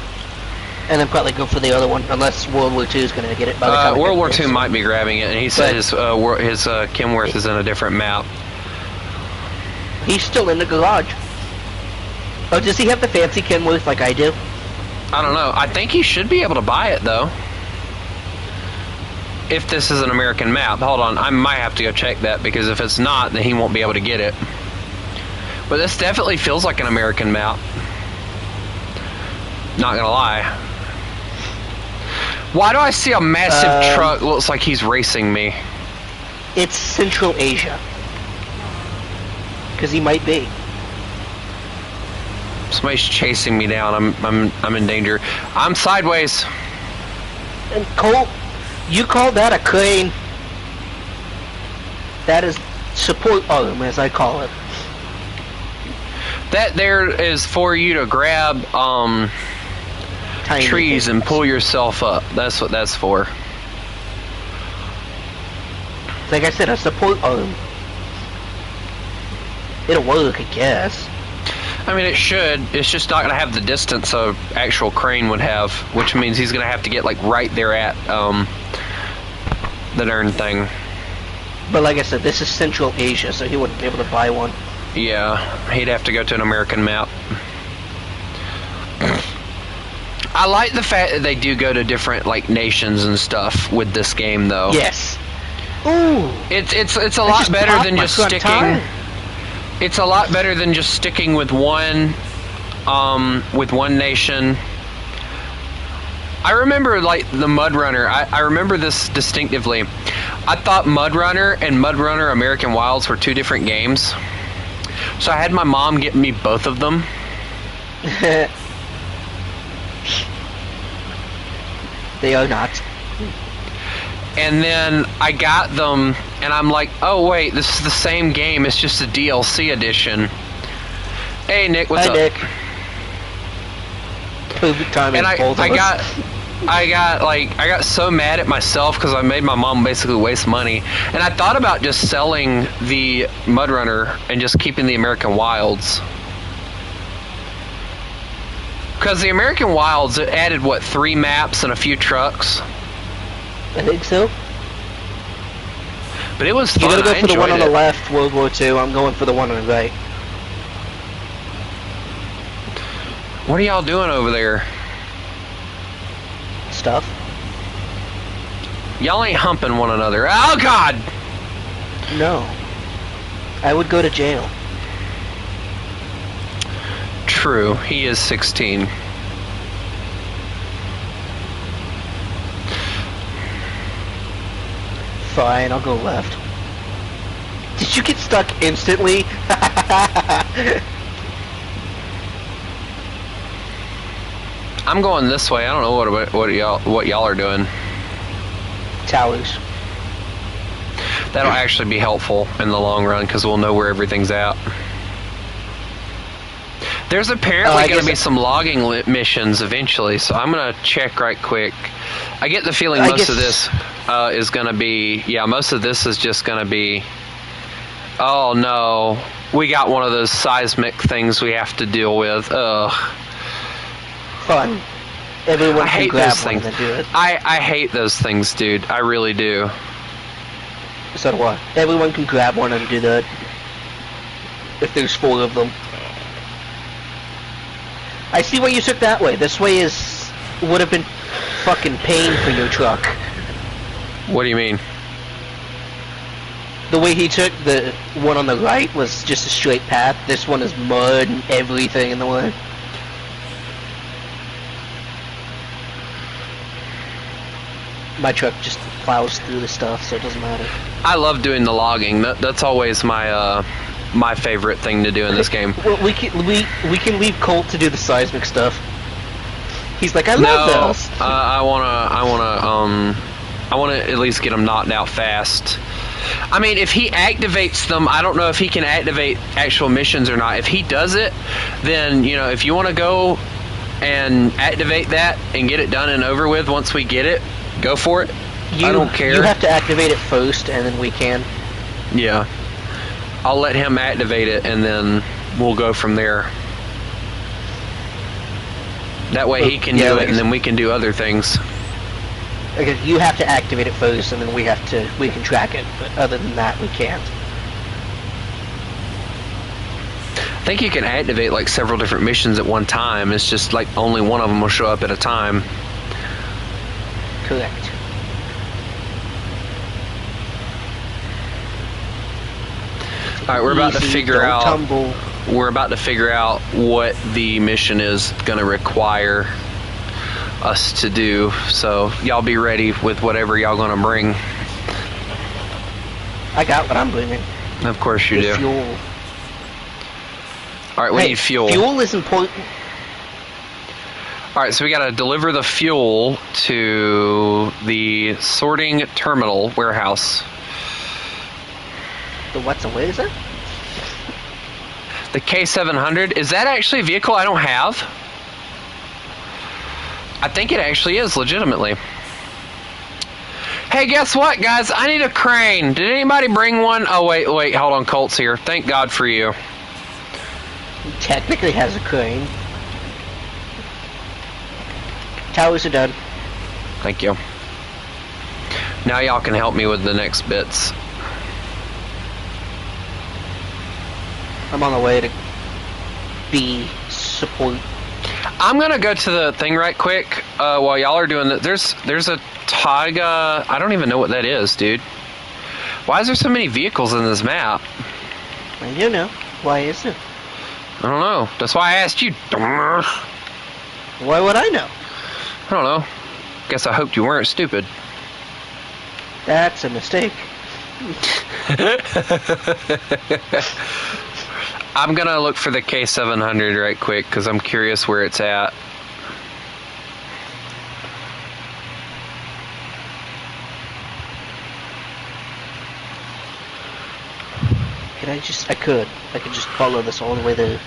And then probably go for the other one, unless World War II is gonna get it by the time World War II might be grabbing it, and he said his Kenworth is in a different map. He's still in the garage. Oh, does he have the fancy Kenworth like I do? I don't know. I think he should be able to buy it, though. If this is an American map. Hold on, I might have to go check that, because if it's not, then he won't be able to get it. But this definitely feels like an American map. Not gonna lie. Why do I see a massive truck? Looks like he's racing me. It's Central Asia. Because he might be. Somebody's chasing me down. I'm in danger. I'm sideways. And Colt, you call that a crane? That is support arm, as I call it. That there is for you to grab Tiny trees things. and pull yourself up. That's what that's for. Like I said, a support arm. It'll work, I guess. I mean, it should. It's just not going to have the distance a actual crane would have, which means he's going to have to get like right there at the darn thing. But like I said, this is Central Asia, so he wouldn't be able to buy one. Yeah, he'd have to go to an American map. I like the fact that they do go to different like nations and stuff with this game, though. Yes. Ooh. It's a lot better than just sticking. It's a lot better than just sticking with one nation. I remember like the Mud Runner. I remember this distinctively. I thought Mud Runner and Mud Runner American Wilds were two different games. So I had my mom get me both of them. They are not. And then I got them, and I'm like, oh wait, this is the same game, it's just a DLC edition. Hey Nick, what's up? Nick. Perfect timing. And I got so mad at myself because I made my mom basically waste money. And I thought about just selling the Mud Runner and just keeping the American Wilds. Because the American Wilds, it added, what, 3 maps and a few trucks? I think so. But it was fun. You gotta go I for the one on enjoyed the it. left, World War II. I'm going for the one on the right. What are y'all doing over there? Stuff. Y'all ain't humping one another. Oh, God! No. I would go to jail. True. He is 16. Fine, I'll go left. Did you get stuck instantly? I'm going this way. I don't know what y'all are doing. Towers. That'll actually be helpful in the long run because we'll know where everything's at. There's apparently going to be some logging missions eventually, so I'm going to check right quick. I get the feeling most of this is going to be... Yeah, most of this is just going to be... Oh, no. We got one of those seismic things we have to deal with. Ugh. Fun. Everyone I can hate grab those one things. and do it. I hate those things, dude. I really do. So do I. Everyone can grab one and do that. If there's 4 of them. I see why you took that way. This way would have been fucking pain for your truck. What do you mean? The way he took the one on the right was just a straight path. This one is mud and everything in the way. My truck just plows through the stuff, so it doesn't matter. I love doing the logging. That's always my my favorite thing to do in this game. Well, we can leave Colt to do the seismic stuff. He's like, I love those. I wanna at least get him knocked out fast. I mean, if he activates them, I don't know if he can activate actual missions or not. If he does it, then, you know, if you want to go and activate that and get it done and over with once we get it, go for it. I don't care. You have to activate it first, and then we can. Yeah. I'll let him activate it, and then we'll go from there. That way he can do it, and then we can do other things. Okay, you have to activate it first, and then we can track it. But other than that, we can't. I think you can activate like several different missions at one time. It's just like only one of them will show up at a time. Correct. All right, we're about to figure out. Tumble. We're about to figure out what the mission is going to require us to do. So y'all be ready with whatever y'all going to bring. I got what I'm bringing. Of course you do. Fuel. All right, we need fuel. Fuel is important. All right, so we got to deliver the fuel to the sorting terminal warehouse. The what's a what is it? The K700, is that actually a vehicle I don't have? I think it actually is, legitimately. Hey, guess what, guys? I need a crane. Did anybody bring one? Oh, wait, hold on, Colt's here. Thank God for you. He technically has a crane. Towers are done. Thank you. Now y'all can help me with the next bits. I'm on the way to be support. I'm gonna go to the thing right quick while y'all are doing that. There's a Taiga. I don't even know what that is, dude. Why is there so many vehicles in this map? I don't know. Why is it? I don't know. That's why I asked you. Why would I know? I don't know. Guess I hoped you weren't stupid. That's a mistake. I'm gonna look for the K700 right quick because I'm curious where it's at. I could just follow this all the way there.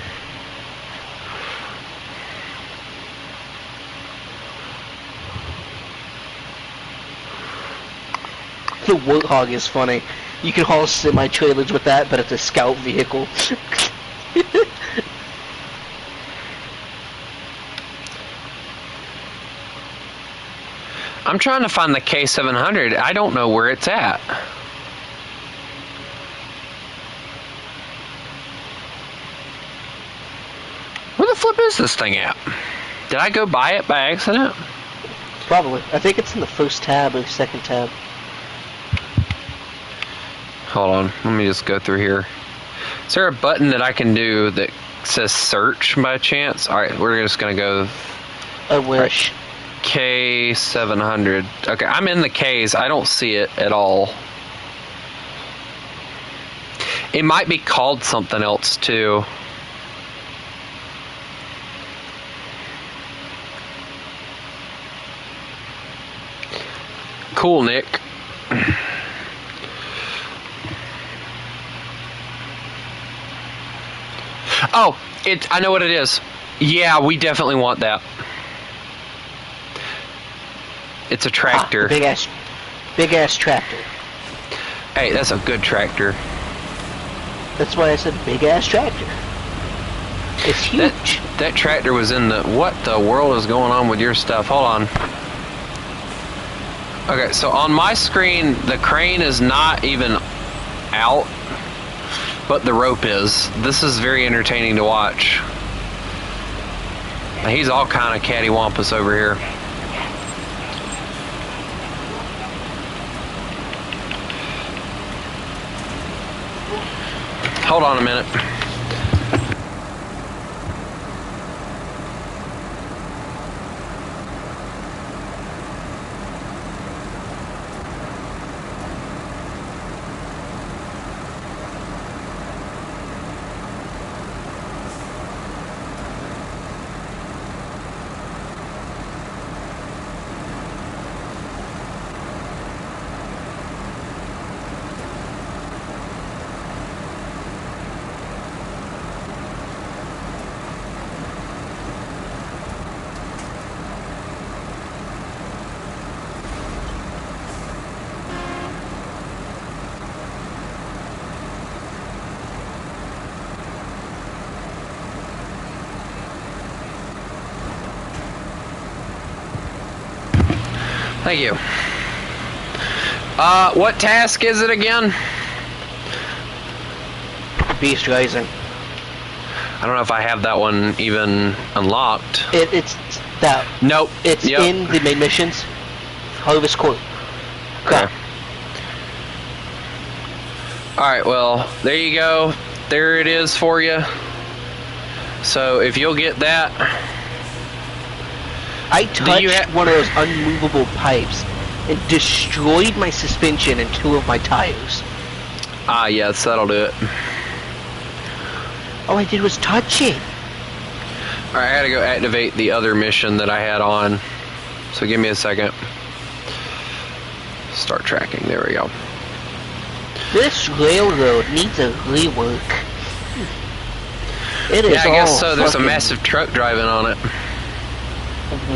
The Warthog is funny. You can haul semi-trailers with that, but it's a scout vehicle. I'm trying to find the K700. I don't know where it's at. Where the flip is this thing at? Did I go buy it by accident? Probably. I think it's in the first tab or second tab. Hold on, let me just go through here. Is there a button that I can do that says search by chance? Alright, we're just gonna go. I wish. Right. K700. Okay, I'm in the Ks. I don't see it at all. It might be called something else too. Cool, Nick. Oh, I know what it is. Yeah, we definitely want that. It's a tractor. Big ass tractor. Hey, that's a good tractor. That's why I said big ass tractor. It's huge. That tractor was in the... What the world is going on with your stuff? Hold on. Okay, so on my screen, the crane is not even out, but the rope is. This is very entertaining to watch. He's all kind of cattywampus over here. Hold on a minute. Thank you. What task is it again? Beast Rising. I don't know if I have that one even unlocked. It's that. Nope. It's in the main missions. Harvest Court. Okay. Alright, well, there you go. There it is for you. So, if you'll get that... I touched one of those unmovable pipes and destroyed my suspension and 2 of my tires. Ah, yes, that'll do it. All I did was touch it. Alright, I gotta go activate the other mission that I had on. So give me a second. Start tracking, there we go. This railroad needs a rework. It is I guess so. There's a fucking massive truck driving on it.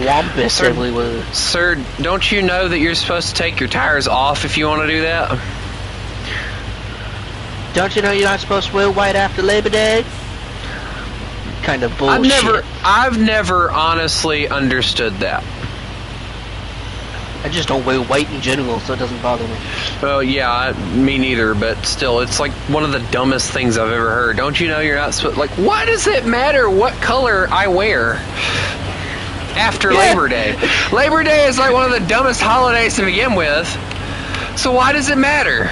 Wampus everywhere. Sir, don't you know that you're supposed to take your tires off if you want to do that? Don't you know you're not supposed to wear white after Labor Day? Kind of bullshit. I've never honestly understood that. I just don't wear white in general, so it doesn't bother me. Well, yeah, me neither, but still, it's like one of the dumbest things I've ever heard. Don't you know you're not supposed... Like, why does it matter what color I wear after Labor Day? Labor Day is like one of the dumbest holidays to begin with, so why does it matter?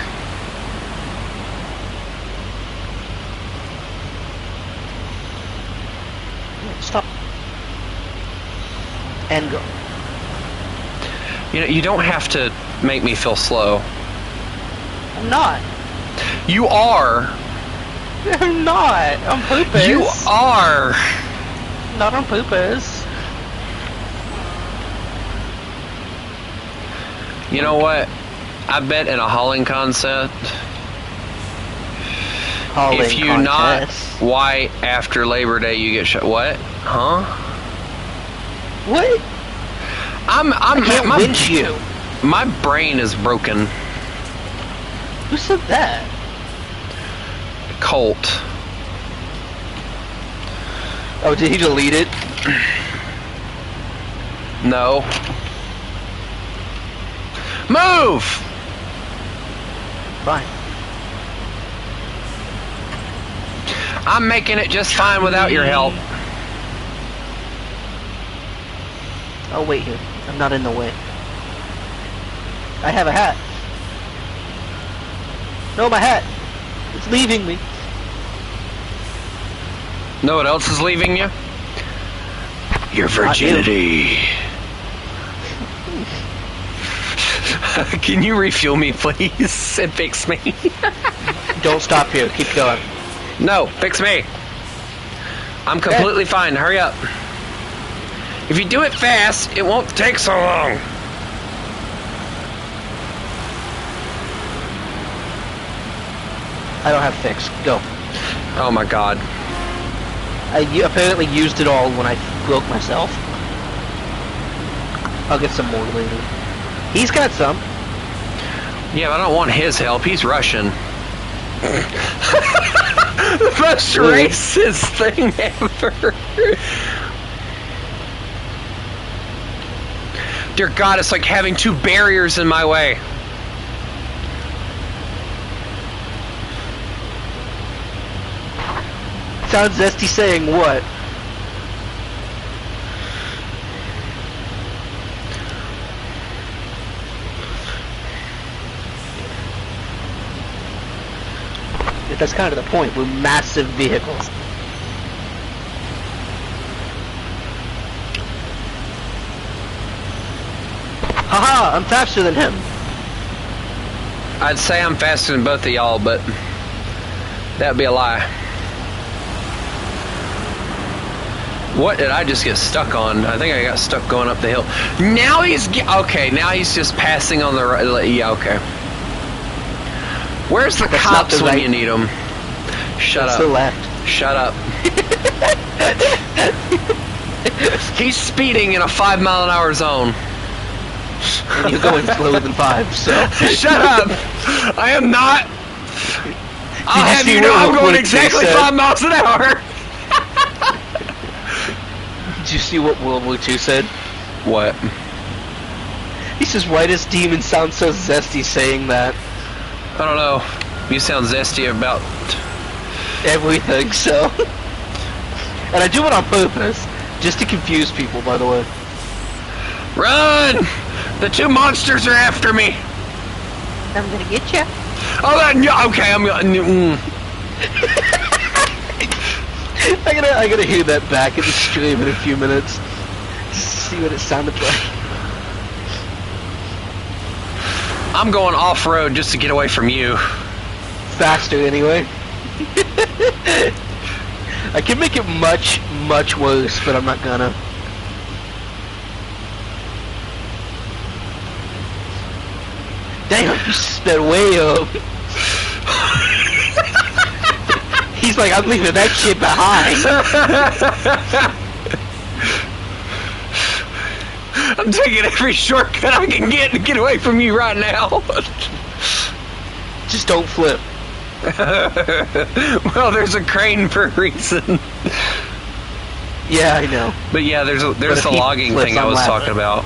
Stop. And go. You know, you don't have to make me feel slow. I'm not. You are. I'm not. On purpose. You are. Not on purpose. You know what? I bet in a hauling concept, if you not white after Labor Day, you get shot. What? Huh? What? I can't winch you. My brain is broken. Who said that? Colt. Oh, did he delete it? No. Move! Fine. I'm making it just fine without your help. Oh, wait here. I'm not in the way. I have a hat. No, my hat. It's leaving me. Know what else is leaving you? Your virginity. Can you refuel me, please, and fix me? Don't stop here. Keep going. No, fix me. I'm completely fine. Hurry up. If you do it fast, it won't take so long. I don't have fix. Go. Oh my god. I apparently used it all when I broke myself. I'll get some more later. He's got some. Yeah, but I don't want his help. He's Russian. The most racist thing ever. Dear God, it's like having 2 barriers in my way. Sounds zesty saying what? That's kind of the point. We're massive vehicles. Haha, I'm faster than him. I'd say I'm faster than both of y'all, but that'd be a lie. What did I just get stuck on? I think I got stuck going up the hill. Now he's okay. Now he's just passing on the right. Yeah, okay. Where's the cops when you need them? Shut up. To the left. Shut up. He's speeding in a 5-mile-an-hour zone. And you're going slower than 5, so. Shut up! I am not. I'll have you know I'm going exactly 5 miles an hour. Did you see what World War II said? What? He says, why does Demon sound so zesty saying that? I don't know. You sound zesty about everything, so. And I do it on purpose, just to confuse people, by the way. Run! The two monsters are after me. I'm gonna get you. Oh, okay, I'm gonna... I gotta hear that back in the stream in a few minutes. See what it sounded like. I'm going off-road just to get away from you. Faster, anyway. I can make it much, much worse, but I'm not gonna. Damn, you sped way up. He's like, I'm leaving that shit behind. I'm taking every shortcut I can get to get away from you right now. Just don't flip. Well, there's a crane for a reason. Yeah, I know. But yeah, there's the logging thing I was talking about.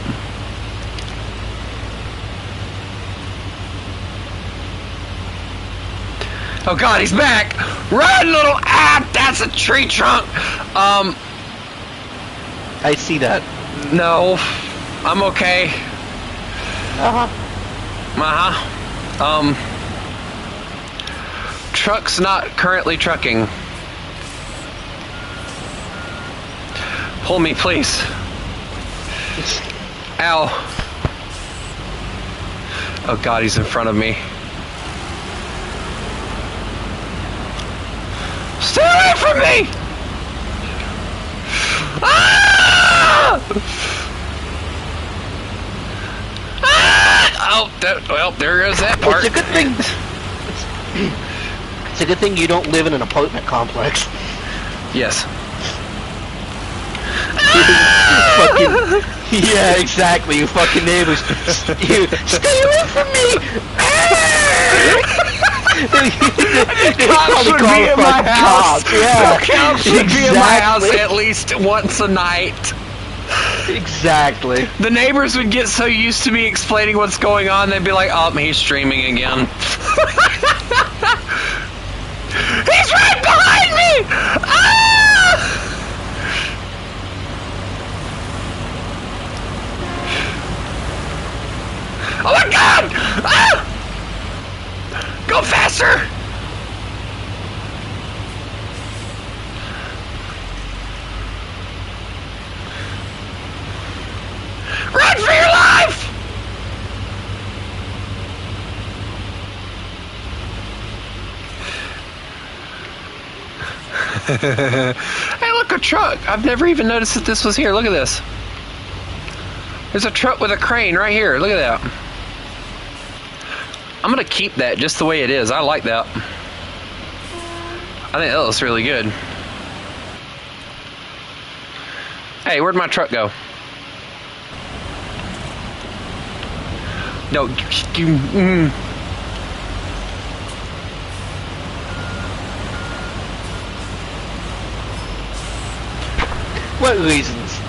Oh God, he's back! Run, little that's a tree trunk. I see that. No, I'm okay. Truck's not currently trucking. Pull me, please. Ow. Oh God, he's in front of me. Stay away from me! Ah! Ah! Oh, well, there goes that part. It's a good thing. It's a good thing you don't live in an apartment complex. Yes. Fucking, yeah, exactly. You fucking neighbors. You stay away from me. Cops would be in my house. Yeah, cops would be in my house at least once a night. Exactly. The neighbors would get so used to me explaining what's going on, they'd be like, "Oh, he's streaming again." He's right behind me! Ah! Oh my God! Ah! Go faster! Run for your life! Hey, look, a truck. I've never even noticed that this was here. Look at this. There's a truck with a crane right here. Look at that. I'm going to keep that just the way it is. I like that. I think that looks really good. Hey, where'd my truck go? No. What reasons?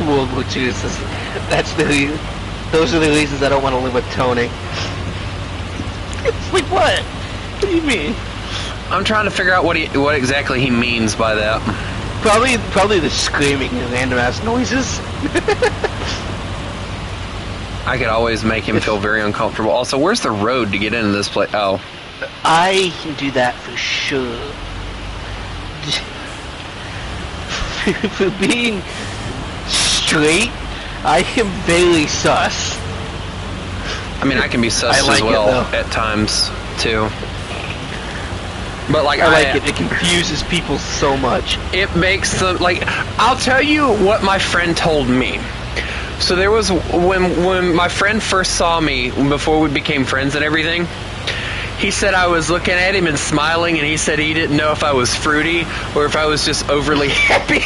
World War II. That's those are the reasons I don't want to live with Tony. It's like, what? What do you mean? I'm trying to figure out what exactly he means by that. Probably the screaming and random ass noises. I could always make him feel very uncomfortable. Also, where's the road to get into this place? Oh. I can do that for sure. For being straight, I am very sus. I mean, I can be sus like as well it, at times, too. But, like, I like it. It confuses people so much. It makes them, like, I'll tell you what my friend told me. So there was, when my friend first saw me, before we became friends and everything, he said I was looking at him and smiling, and he said he didn't know if I was fruity or if I was just overly happy.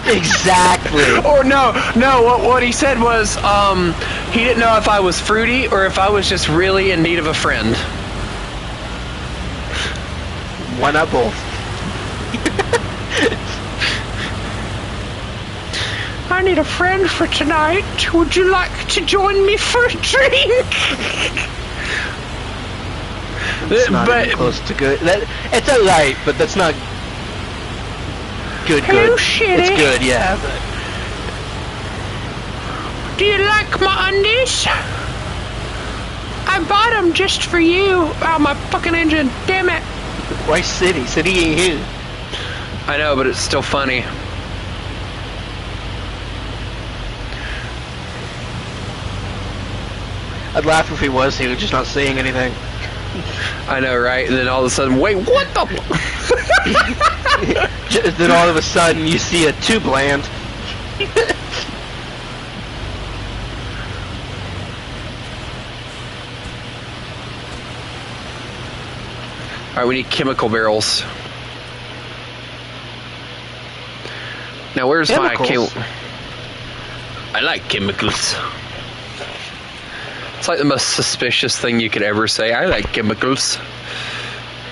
Exactly. Or no, what he said was he didn't know if I was fruity or if I was just really in need of a friend. Why not both? I need a friend for tonight. Would you like to join me for a drink? It's not even close to good. It's alright, but that's not good. Hello, Good. shitty. It's good, yeah. But... Do you like my undies? I bought them just for you. Oh, my fucking engine. Damn it. Why City? City ain't here. I know, but it's still funny. I'd laugh if he was here, just not saying anything. I know, right? And then all of a sudden, wait, what the? Then all of a sudden, you see a tube land. Alright, we need chemical barrels. Now, where's Chemicals? I like chemicals. It's like the most suspicious thing you could ever say. I like chemicals.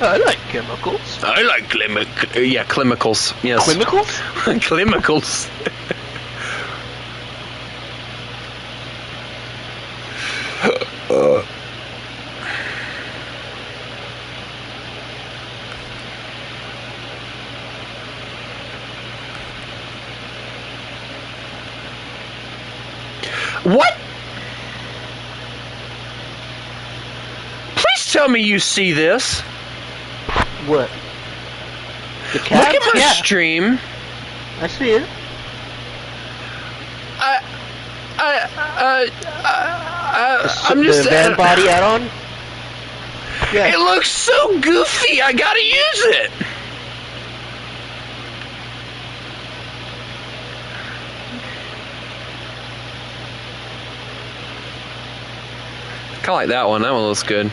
I like chemicals. I like chemicals. Yes. Chemicals? Chemicals. What? Please tell me you see this. What? The cat? Look at my stream. I see it. I'm just the van body add-on? Yeah. It looks so goofy. I gotta use it. Kind of like that one. That one looks good.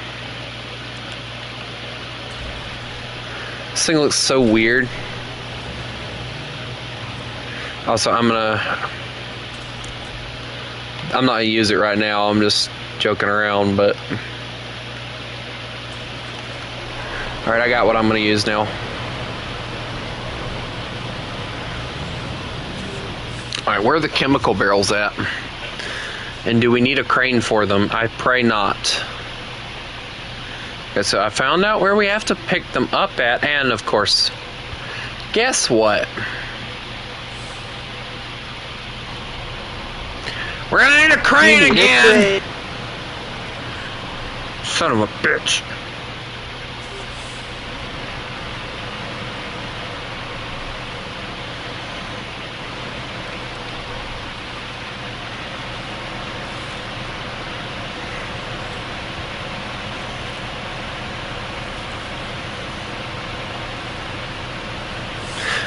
This thing looks so weird. Also, I'm not gonna use it right now. I'm just joking around, but all right, I got what I'm gonna use now. All right, where are the chemical barrels at? And do we need a crane for them? I pray not. Okay, so I found out where we have to pick them up at, and of course, guess what? We're gonna need a crane again! Son of a bitch.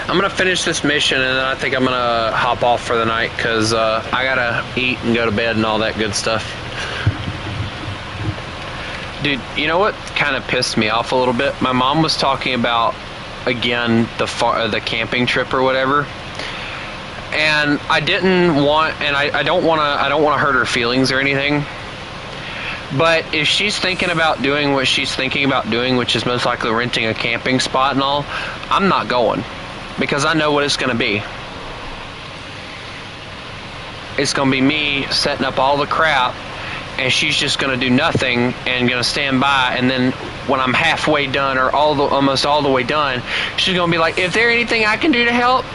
I'm gonna finish this mission and then I think I'm gonna hop off for the night because I gotta eat and go to bed and all that good stuff. Dude, you know what kind of pissed me off a little bit? My mom was talking about, again, the camping trip or whatever. And I didn't want, and I don't want to hurt her feelings or anything. But if she's thinking about doing what she's thinking about doing, which is most likely renting a camping spot and all, I'm not going. Because I know what it's going to be. It's going to be me setting up all the crap, and she's just going to do nothing and going to stand by, and then when I'm halfway done or almost all the way done, she's going to be like, "Is there anything I can do to help?"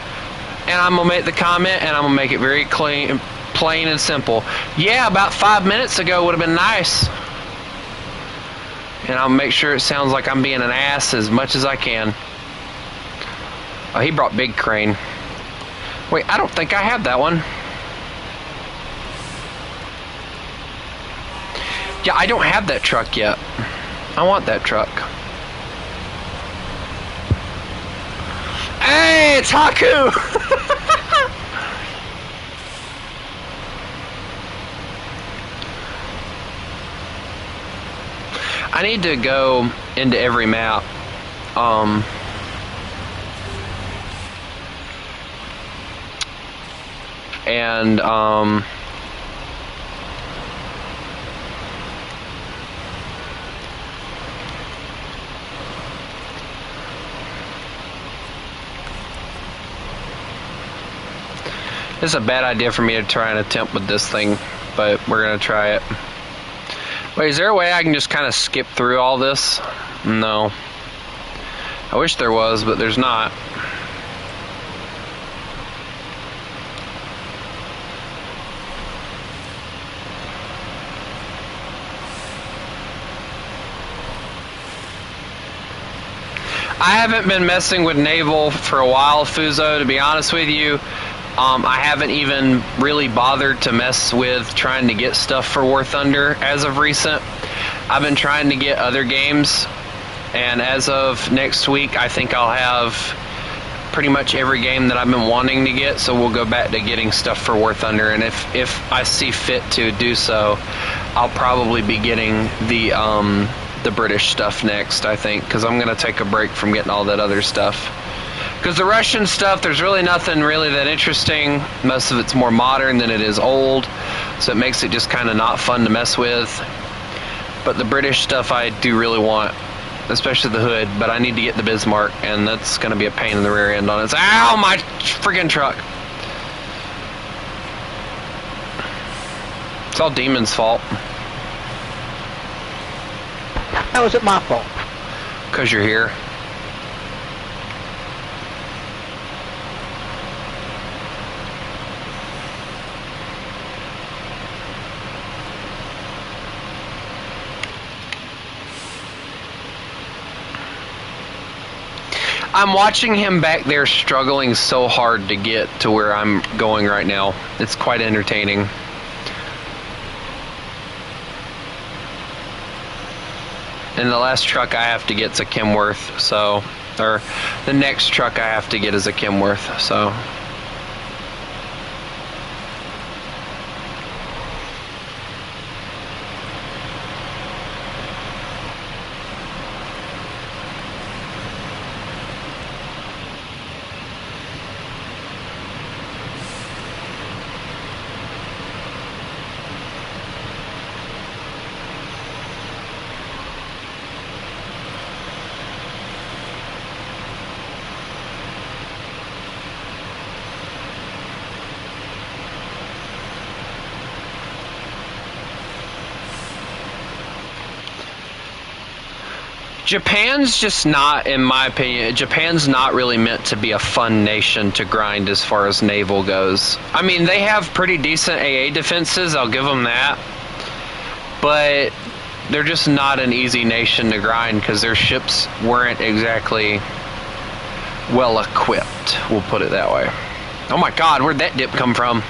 And I'm going to make the comment, and I'm going to make it very clean, plain and simple. "Yeah, about 5 minutes ago would have been nice." And I'll make sure it sounds like I'm being an ass as much as I can. Oh, he brought big crane. Wait, I don't think I have that one. Yeah, I don't have that truck yet. I want that truck. Hey, it's Haku! I need to go into every map. And it's a bad idea for me to try and attempt with this thing, but we're gonna try it. Wait, is there a way I can just kind of skip through all this? No. I wish there was, but there's not. I haven't been messing with Naval for a while, Fuzo, to be honest with you. I haven't even really bothered to mess with trying to get stuff for War Thunder as of recent. I've been trying to get other games, and as of next week, I think I'll have pretty much every game that I've been wanting to get, so we'll go back to getting stuff for War Thunder, and if I see fit to do so, I'll probably be getting the British stuff next, I think, because I'm going to take a break from getting all that other stuff. Because the Russian stuff, there's really nothing really that interesting. Most of it's more modern than it is old, so it makes it just kind of not fun to mess with. But the British stuff I do really want, especially the hood, but I need to get the Bismarck, and that's going to be a pain in the rear end on it. Ow, my friggin' truck. It's all Demon's fault. How is it my fault? Because you're here. I'm watching him back there struggling so hard to get to where I'm going right now. It's quite entertaining. And the last truck I have to get's a Kenworth, so, or the next truck I have to get is a Kenworth, so. Japan's just not, in my opinion, Japan's not really meant to be a fun nation to grind as far as naval goes. I mean, they have pretty decent AA defenses, I'll give them that. But they're just not an easy nation to grind because their ships weren't exactly well equipped, we'll put it that way. Oh my god, where'd that dip come from?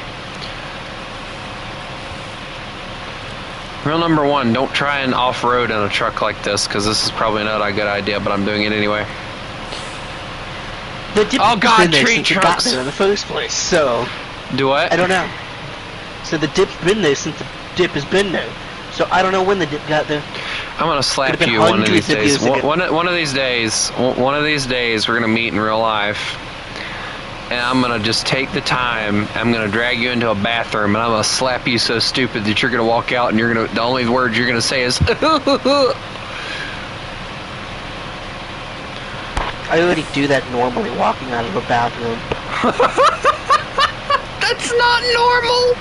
Rule number one, don't try and off-road in a truck like this, because this is probably not a good idea, but I'm doing it anyway. Oh god, tree trucks! In the first place, so... Do what? I don't know. So the dip's been there since the dip has been there. So I don't know when the dip got there. I'm gonna slap you one of these days. One of these days, we're gonna meet in real life. And I'm gonna just take the time, I'm gonna drag you into a bathroom, and I'm gonna slap you so stupid that you're gonna walk out and the only words you're gonna say is I already do that normally, walking out of a bathroom. That's not normal!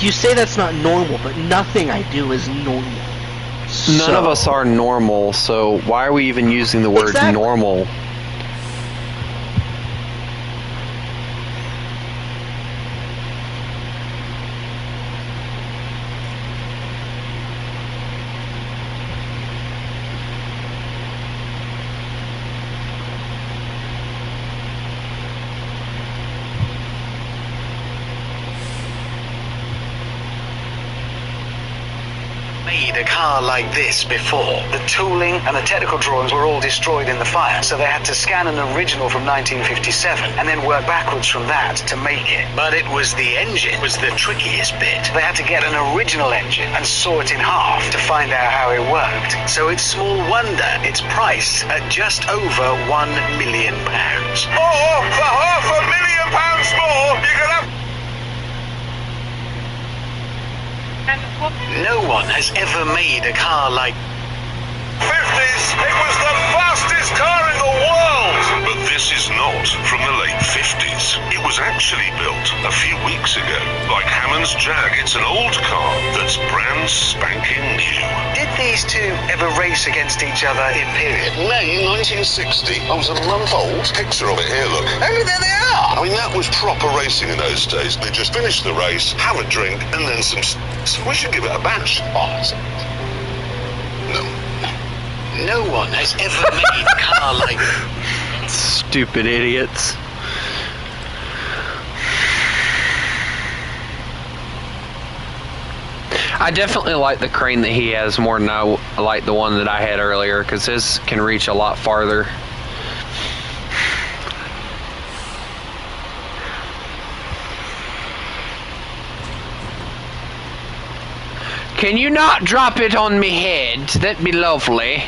You say that's not normal, but nothing I do is normal. None of us are normal, so why are we even using the word normal? made a car like this before. The tooling and the technical drawings were all destroyed in the fire, so they had to scan an original from 1957 and then work backwards from that to make it. But it was the engine was the trickiest bit. They had to get an original engine and saw it in half to find out how it worked. So it's small wonder it's priced at just over £1 million. Or for £500,000 more, you can have... No one has ever made a car like 50s, it was the fastest car in the world! But this is not from the late 50s. It was actually built a few weeks ago. Like Hammond's Jag, it's an old car that's brand spanking new. Did these two ever race against each other in period? May 1960, I was a month old. Picture of it here, look. Oh, there they are! I mean, that was proper racing in those days. They just finished the race, have a drink, and then some... We should give it a bash. No. No one has ever made a car like... Stupid idiots. I definitely like the crane that he has more than I like the one that I had earlier, because his can reach a lot farther. Can you not drop it on me head? That'd be lovely.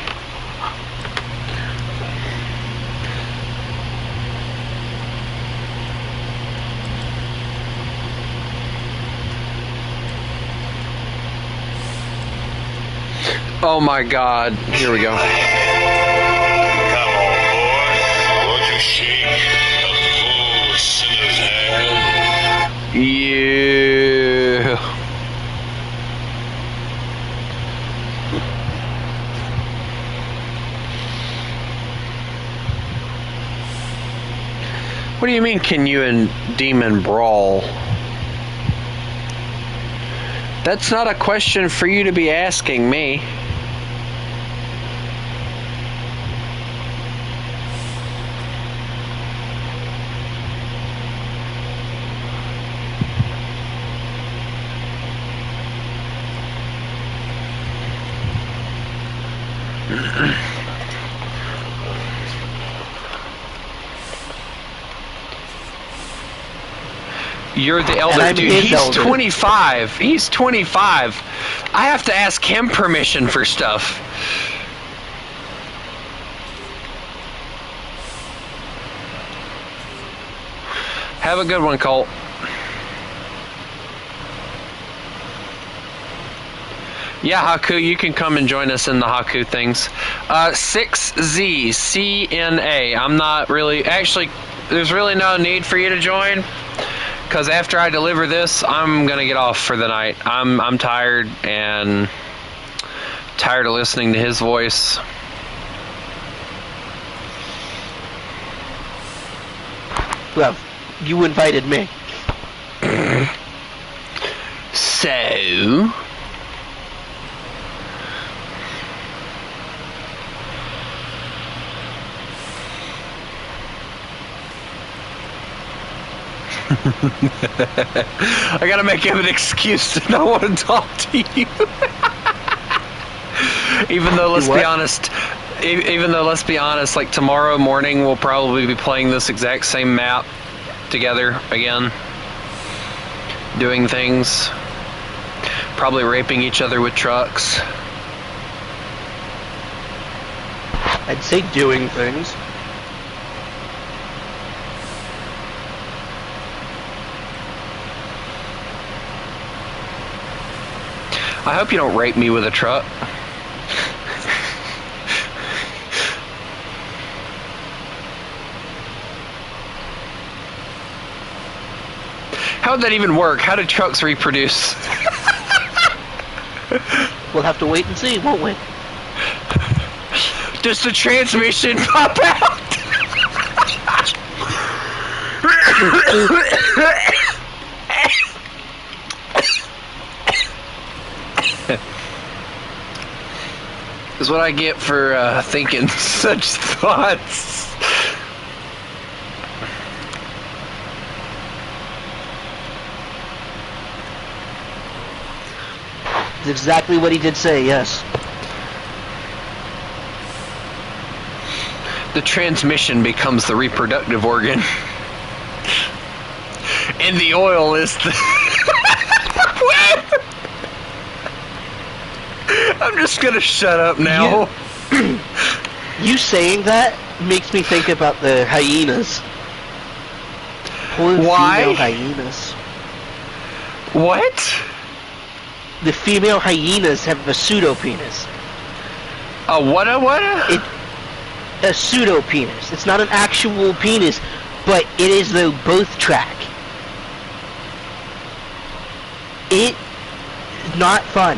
Oh my God, here we go. Come on, boy. Won't you shake a fool sinner's hand? Yeah. What do you mean, can you and Demon brawl? That's not a question for you to be asking me. You're the elder dude. He's 25. He's 25. I have to ask him permission for stuff. Have a good one, Colt. Yeah, Haku, you can come and join us in the Haku things. 6ZCNA. I'm not really... Actually, there's really no need for you to join. Because after I deliver this, I'm going to get off for the night. I'm tired and tired of listening to his voice. Well, you invited me. So... I gotta make him an excuse to not want to talk to you. Even though, let's be honest, like tomorrow morning we'll probably be playing this exact same map together again. Doing things. Probably raping each other with trucks. I'd say doing things. I hope you don't rape me with a truck. How would that even work? How do trucks reproduce? We'll have to wait and see, won't we? Does the transmission pop out? Is what I get for thinking such thoughts. That's exactly what he did say, yes. The transmission becomes the reproductive organ. And the oil is the... I'm just gonna shut up now. You saying that makes me think about the hyenas. Poor Why? female hyenas. What? The female hyenas have a pseudo-penis. A what? A pseudo-penis. It's not an actual penis, but it is the both track. It is not fun.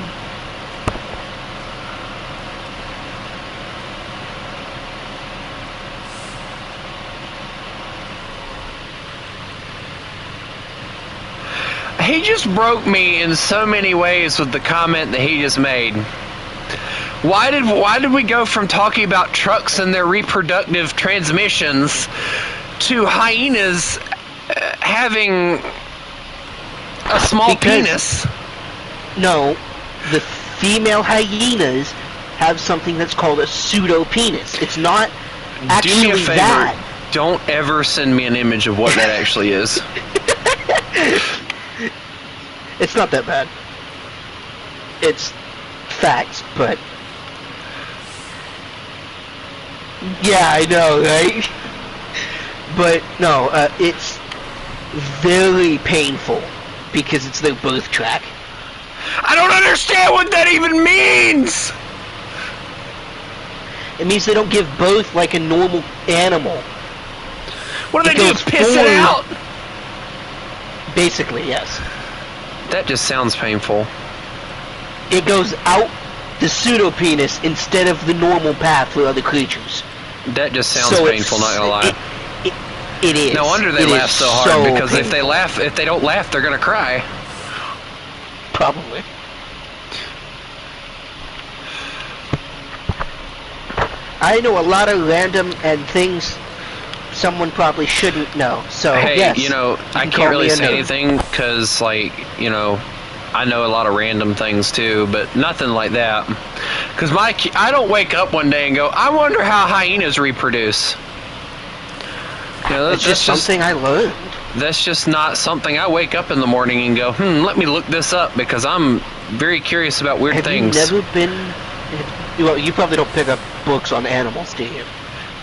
He just broke me in so many ways with the comment that he just made. Why did we go from talking about trucks and their reproductive transmissions to hyenas having a small penis? No, the female hyenas have something that's called a pseudo-penis. It's not actually Do me a favor. that. Don't ever send me an image of what that actually is. It's not that bad. It's facts, but... Yeah, I know, right? But, no, it's very painful because it's the both track. I don't understand what that even means! It means they don't give both like a normal animal. What do they do? Piss it out? Basically, yes. That just sounds painful. It goes out the pseudo-penis instead of the normal path for other creatures. That just sounds So painful, not gonna lie. It is. No wonder they It laugh is so hard, because painful. if they don't laugh, they're gonna cry. Probably. I know a lot of random and things someone probably shouldn't know. So, Hey, yes, you know, I can can't call really me a say nerd. anything, because, like, you know, I know a lot of random things too, but nothing like that. Because I don't wake up one day and go, I wonder how hyenas reproduce. You know, It's just something I learned. That's just not something I wake up in the morning and go, let me look this up, because I'm very curious about weird Have things. you never been... Well, you probably don't pick up books on animals, do you?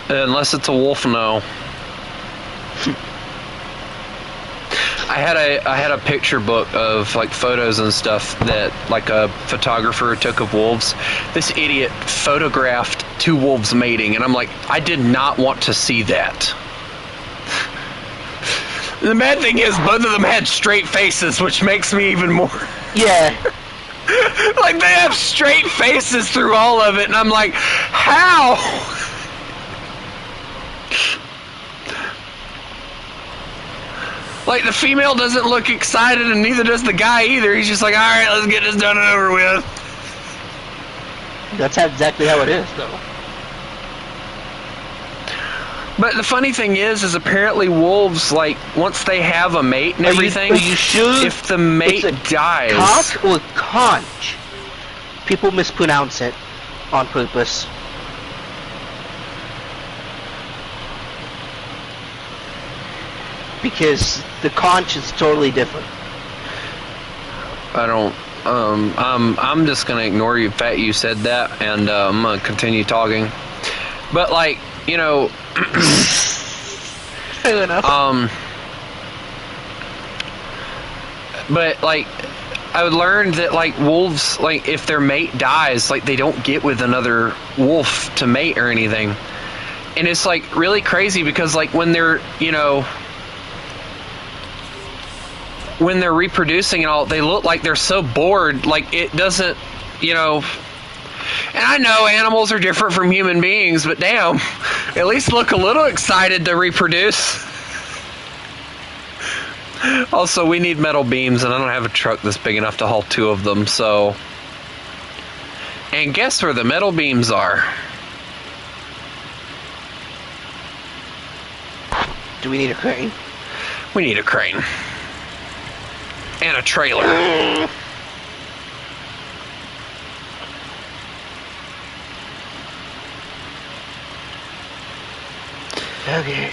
Unless it's a wolf, no. I had a picture book of like photos and stuff that like a photographer took of wolves. This idiot photographed two wolves mating, and I'm like, I did not want to see that. The bad thing is both of them had straight faces, which makes me even more... Yeah. Like, they have straight faces through all of it, and I'm like, how? Like, the female doesn't look excited, and neither does the guy either. He's just like, alright, let's get this done and over with. That's exactly how it is, though. But the funny thing is apparently wolves, like, once they have a mate and everything, Are you sure? if the mate It's a dies... Cock or conch? People mispronounce it on purpose. Because the conch is totally different. I don't... I'm just gonna ignore you, Fat, you said that, and I'm gonna continue talking. But, like, you know... Fair enough. But, like, I learned that, like, wolves, like, if their mate dies, like, they don't get with another wolf to mate or anything. And it's, like, really crazy because, like, when they're, you know, when they're reproducing and all, they look like they're so bored, like, it doesn't, you know... And I know animals are different from human beings, but damn, at least look a little excited to reproduce. Also, we need metal beams, and I don't have a truck that's big enough to haul two of them, so... And guess where the metal beams are? Do we need a crane? We need a crane. And a trailer. Okay.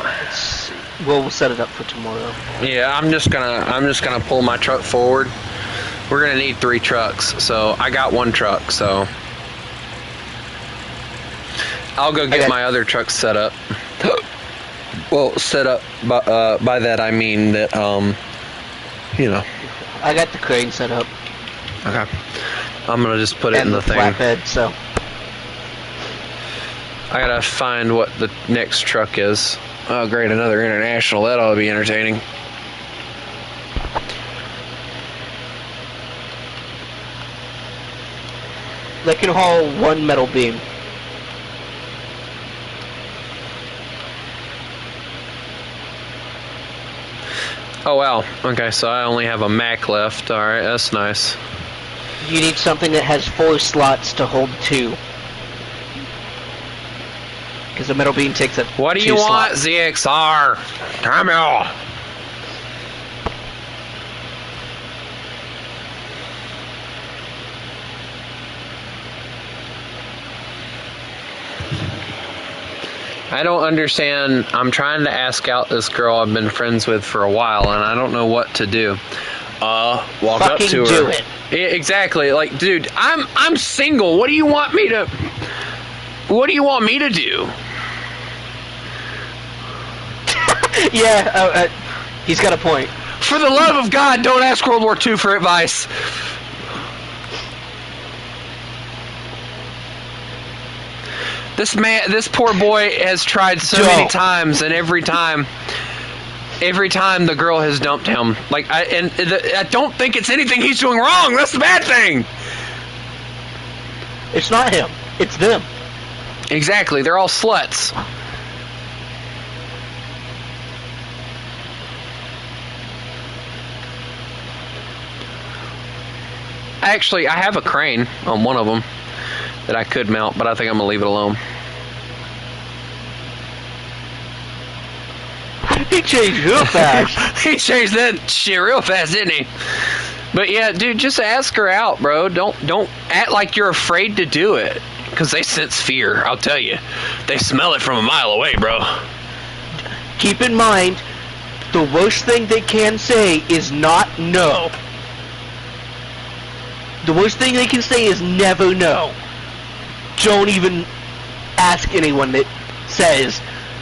Let's see. We'll set it up for tomorrow. Yeah, I'm just gonna pull my truck forward. We're gonna need 3 trucks, so I got 1 truck, so I'll go get my other truck set up. Well, set up by that I mean that you know. I got the crane set up. Okay. I'm gonna just put it in the thing. Flatbed, so. I gotta find what the next truck is. Oh, great, another international. That ought to be entertaining. They can haul 1 metal beam. Oh, wow. Okay, so I only have a Mac left. Alright, that's nice. You need something that has 4 slots to hold 2. Because the metal beam takes up 2 slots. What do you want, ZXR? Come here. I don't understand. I'm trying to ask out this girl I've been friends with for a while, and I don't know what to do. Walk up to her. Do it. Yeah, exactly. Like, dude, I'm single. What do you want me to? What do you want me to do? Yeah, he's got a point. For the love of God, don't ask World War II for advice. This poor boy has tried so many times, and every time the girl has dumped him. Like, I don't think it's anything he's doing wrong. That's the bad thing. It's not him. It's them. Exactly. They're all sluts. Actually, I have a crane on one of them that I could mount, but I think I'm gonna leave it alone. He changed real fast. He changed that shit real fast, didn't he? But yeah, dude, just ask her out, bro. Don't act like you're afraid to do it, because they sense fear. I'll tell you, they smell it from a mile away, bro. Keep in mind, the worst thing they can say is not no. The worst thing they can say is never no. Don't even ask anyone that says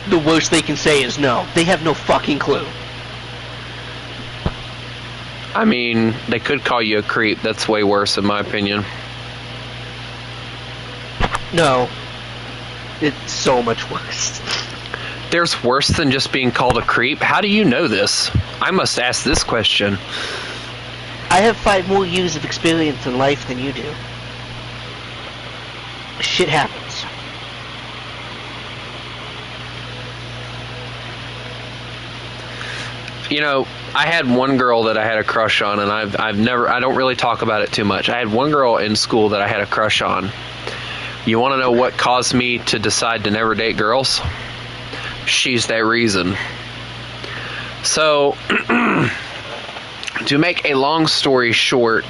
the worst they can say is no. They have no fucking clue. I mean, they could call you a creep. That's way worse, in my opinion. No. It's so much worse. There's worse than just being called a creep? How do you know this? I must ask this question. I have 5 more years of experience in life than you do. Shit happens. You know, I had one girl that I had a crush on, and I don't really talk about it too much. I had one girl in school that I had a crush on. You want to know what caused me to decide to never date girls? She's that reason. So, to make a long story short,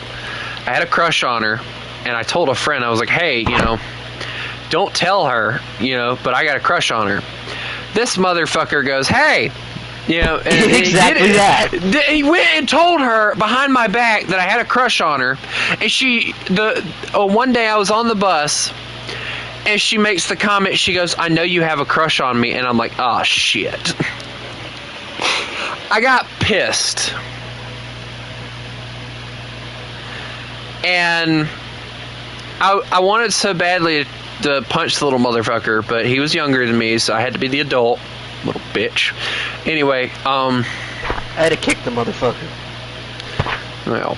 I had a crush on her, and I told a friend, I was like, hey, you know, don't tell her, you know, but I got a crush on her. This motherfucker goes, hey, you know, and exactly that. He went and told her behind my back that I had a crush on her, and one day I was on the bus, and she makes the comment, she goes, I know you have a crush on me, and I'm like, oh shit. I got pissed. And I wanted so badly to punch the little motherfucker, but he was younger than me, so I had to be the adult. Little bitch. Anyway, I had to kick the motherfucker. Well.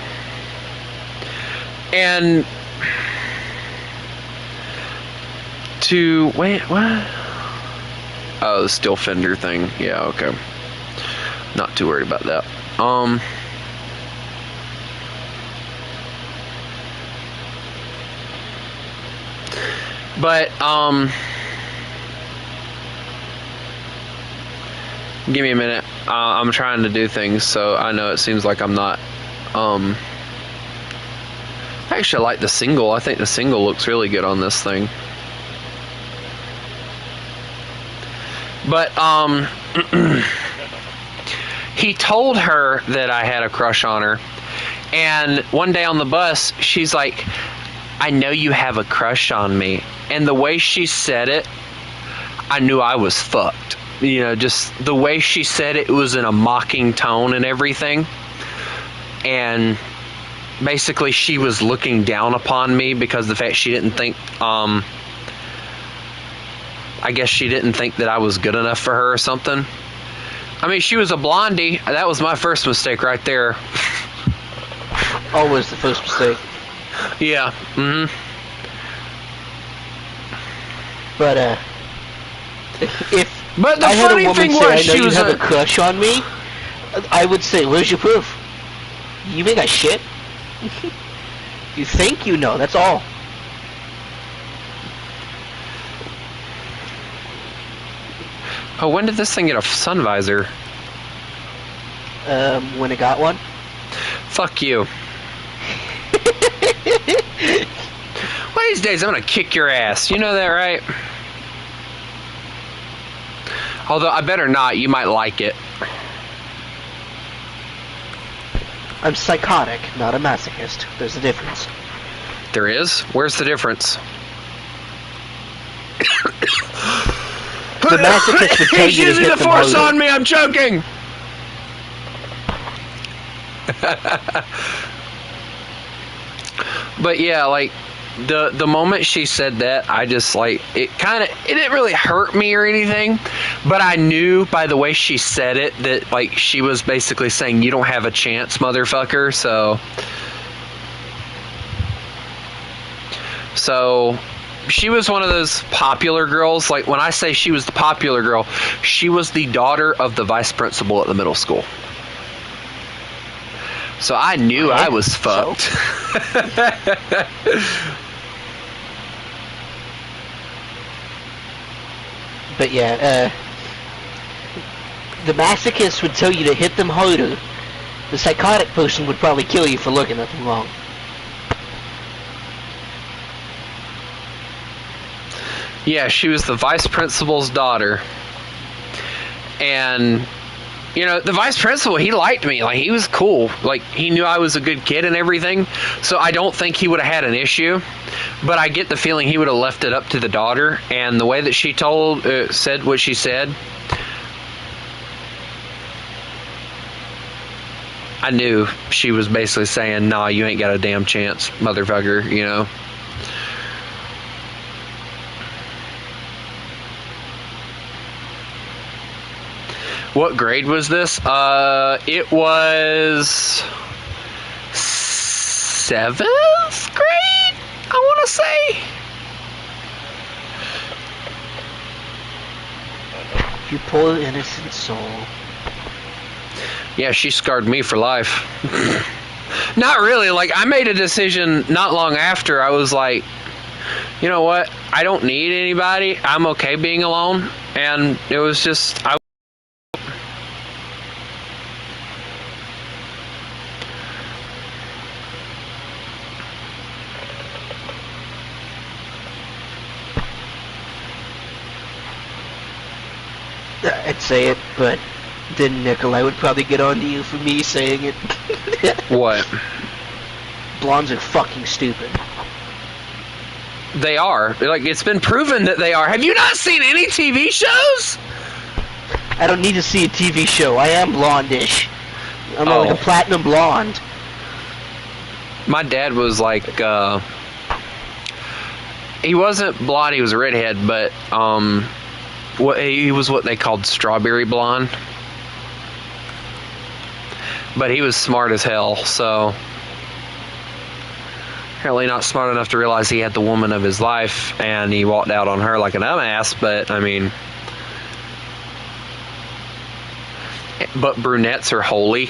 And wait, what? Oh, the steel fender thing. Yeah, okay. Not too worried about that. But, give me a minute. I'm trying to do things, so I know it seems like I'm not, actually, I like the single. I think the single looks really good on this thing. But he told her that I had a crush on her, and one day on the bus, she's like, "I know you have a crush on me," and the way she said it, I knew I was fucked. You know, just the way she said it was in a mocking tone and everything. And basically she was looking down upon me because the fact she didn't think, I guess she didn't think that I was good enough for her or something. I mean, she was a blondie. That was my first mistake right there. Always the first mistake. Yeah. Mm-hmm. But if But the I had funny a woman thing say, was, "I know she you was have a crush on me," I would say, "Where's your proof? You think I shit? You think you know? That's all." Oh, when did this thing get a sun visor? When I got one. Fuck you. One of these days, I'm gonna kick your ass. You know that, right? Although, I better not. You might like it. I'm psychotic, not a masochist. There's a difference. There is? Where's the difference? The masochist would tell He's you to using hit the them force harder. on me. I'm choking. But yeah, like the moment she said that, I just like it didn't really hurt me or anything, but I knew by the way she said it that like she was basically saying, "You don't have a chance, motherfucker." So she was one of those popular girls. Like when I say she was the popular girl, she was the daughter of the vice principal at the middle school. So I knew I was fucked. But yeah, the masochist would tell you to hit them harder. The psychotic person would probably kill you for looking at them wrong. Yeah, she was the vice principal's daughter. And, you know, the vice principal, he liked me. Like, he was cool. Like, he knew I was a good kid and everything. So I don't think he would have had an issue. But I get the feeling he would have left it up to the daughter. And the way that she said what she said, I knew she was basically saying, "Nah, you ain't got a damn chance, motherfucker," you know. What grade was this? It was 7th grade, I want to say. You poor innocent soul. Yeah, she scarred me for life. Not really. Like, I made a decision not long after. I was like, you know what? I don't need anybody. I'm okay being alone. And it was just... I'd say it, but then Nikolai would probably get on to you for me saying it. What? Blondes are fucking stupid. They are. Like, it's been proven that they are. Have you not seen any TV shows? I don't need to see a TV show. I am blondish. I'm like a platinum blonde. My dad was like, he wasn't blonde, he was a redhead, but, he was what they called strawberry blonde. But he was smart as hell, so apparently not smart enough to realize he had the woman of his life, and he walked out on her like an dumbass. But I mean, but brunettes are holy.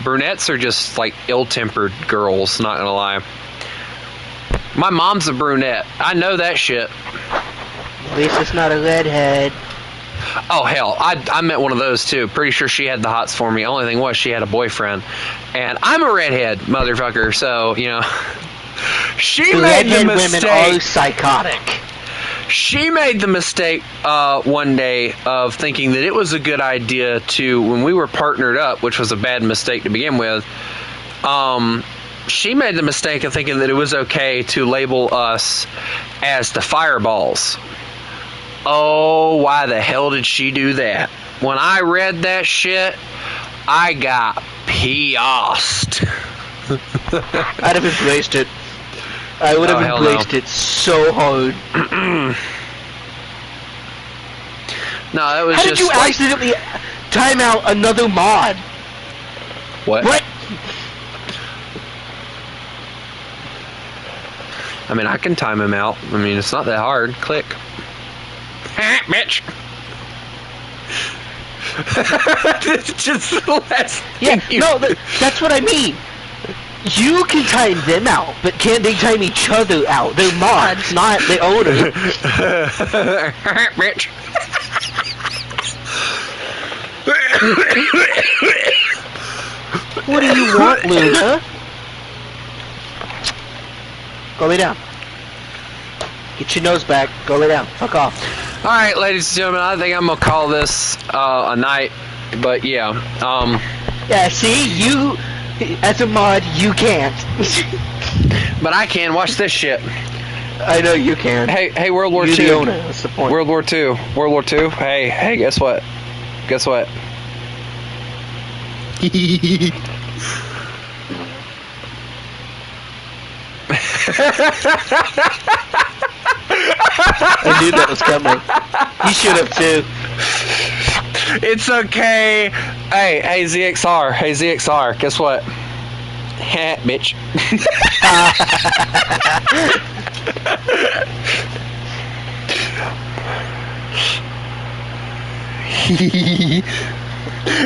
Brunettes are just like ill-tempered girls, not gonna lie. My mom's a brunette. I know that shit. At least it's not a redhead. Oh, hell. I met one of those, too. Pretty sure she had the hots for me. Only thing was she had a boyfriend. And I'm a redhead, motherfucker, so, you know. She The made the redhead mistake. women are psychotic. She made the mistake one day of thinking that it was a good idea to, when we were partnered up, which was a bad mistake to begin with, she made the mistake of thinking that it was okay to label us as the Fireballs. Oh, why the hell did she do that? When I read that shit, I got pissed. I'd have embraced it. I would have embraced it so hard. No, that was How just. did you accidentally time out another mod? What? What? I mean, I can time him out. I mean, it's not that hard. Click. Bitch. It's just the last. Yeah, no, that's what I mean. You can time them out, but can't they time each other out? They're mods, not the owner. Bitch. What do you want, Luna? Go lay down. Get your nose back. Go lay down. Fuck off. Alright, ladies and gentlemen, I think I'm going to call this a night. But yeah. Yeah, see? You, as a mod, you can't. But I can. Watch this shit. I know you can. Hey, World War You're II. the owner. That's the point. World War II. World War II. Hey, guess what? Guess what? I knew that was coming. You should have too. It's okay. Hey, ZXR. Hey, ZXR. Guess what? Ha, bitch.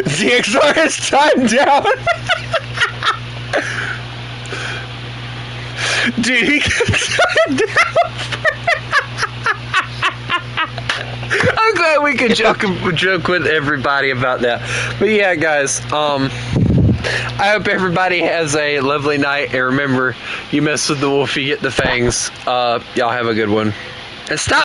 ZXR is timed down. Dude, he gets timed down. I'm glad we could joke with everybody about that. But yeah, guys, I hope everybody has a lovely night, and remember, you mess with the wolf, you get the fangs. Y'all have a good one. And stop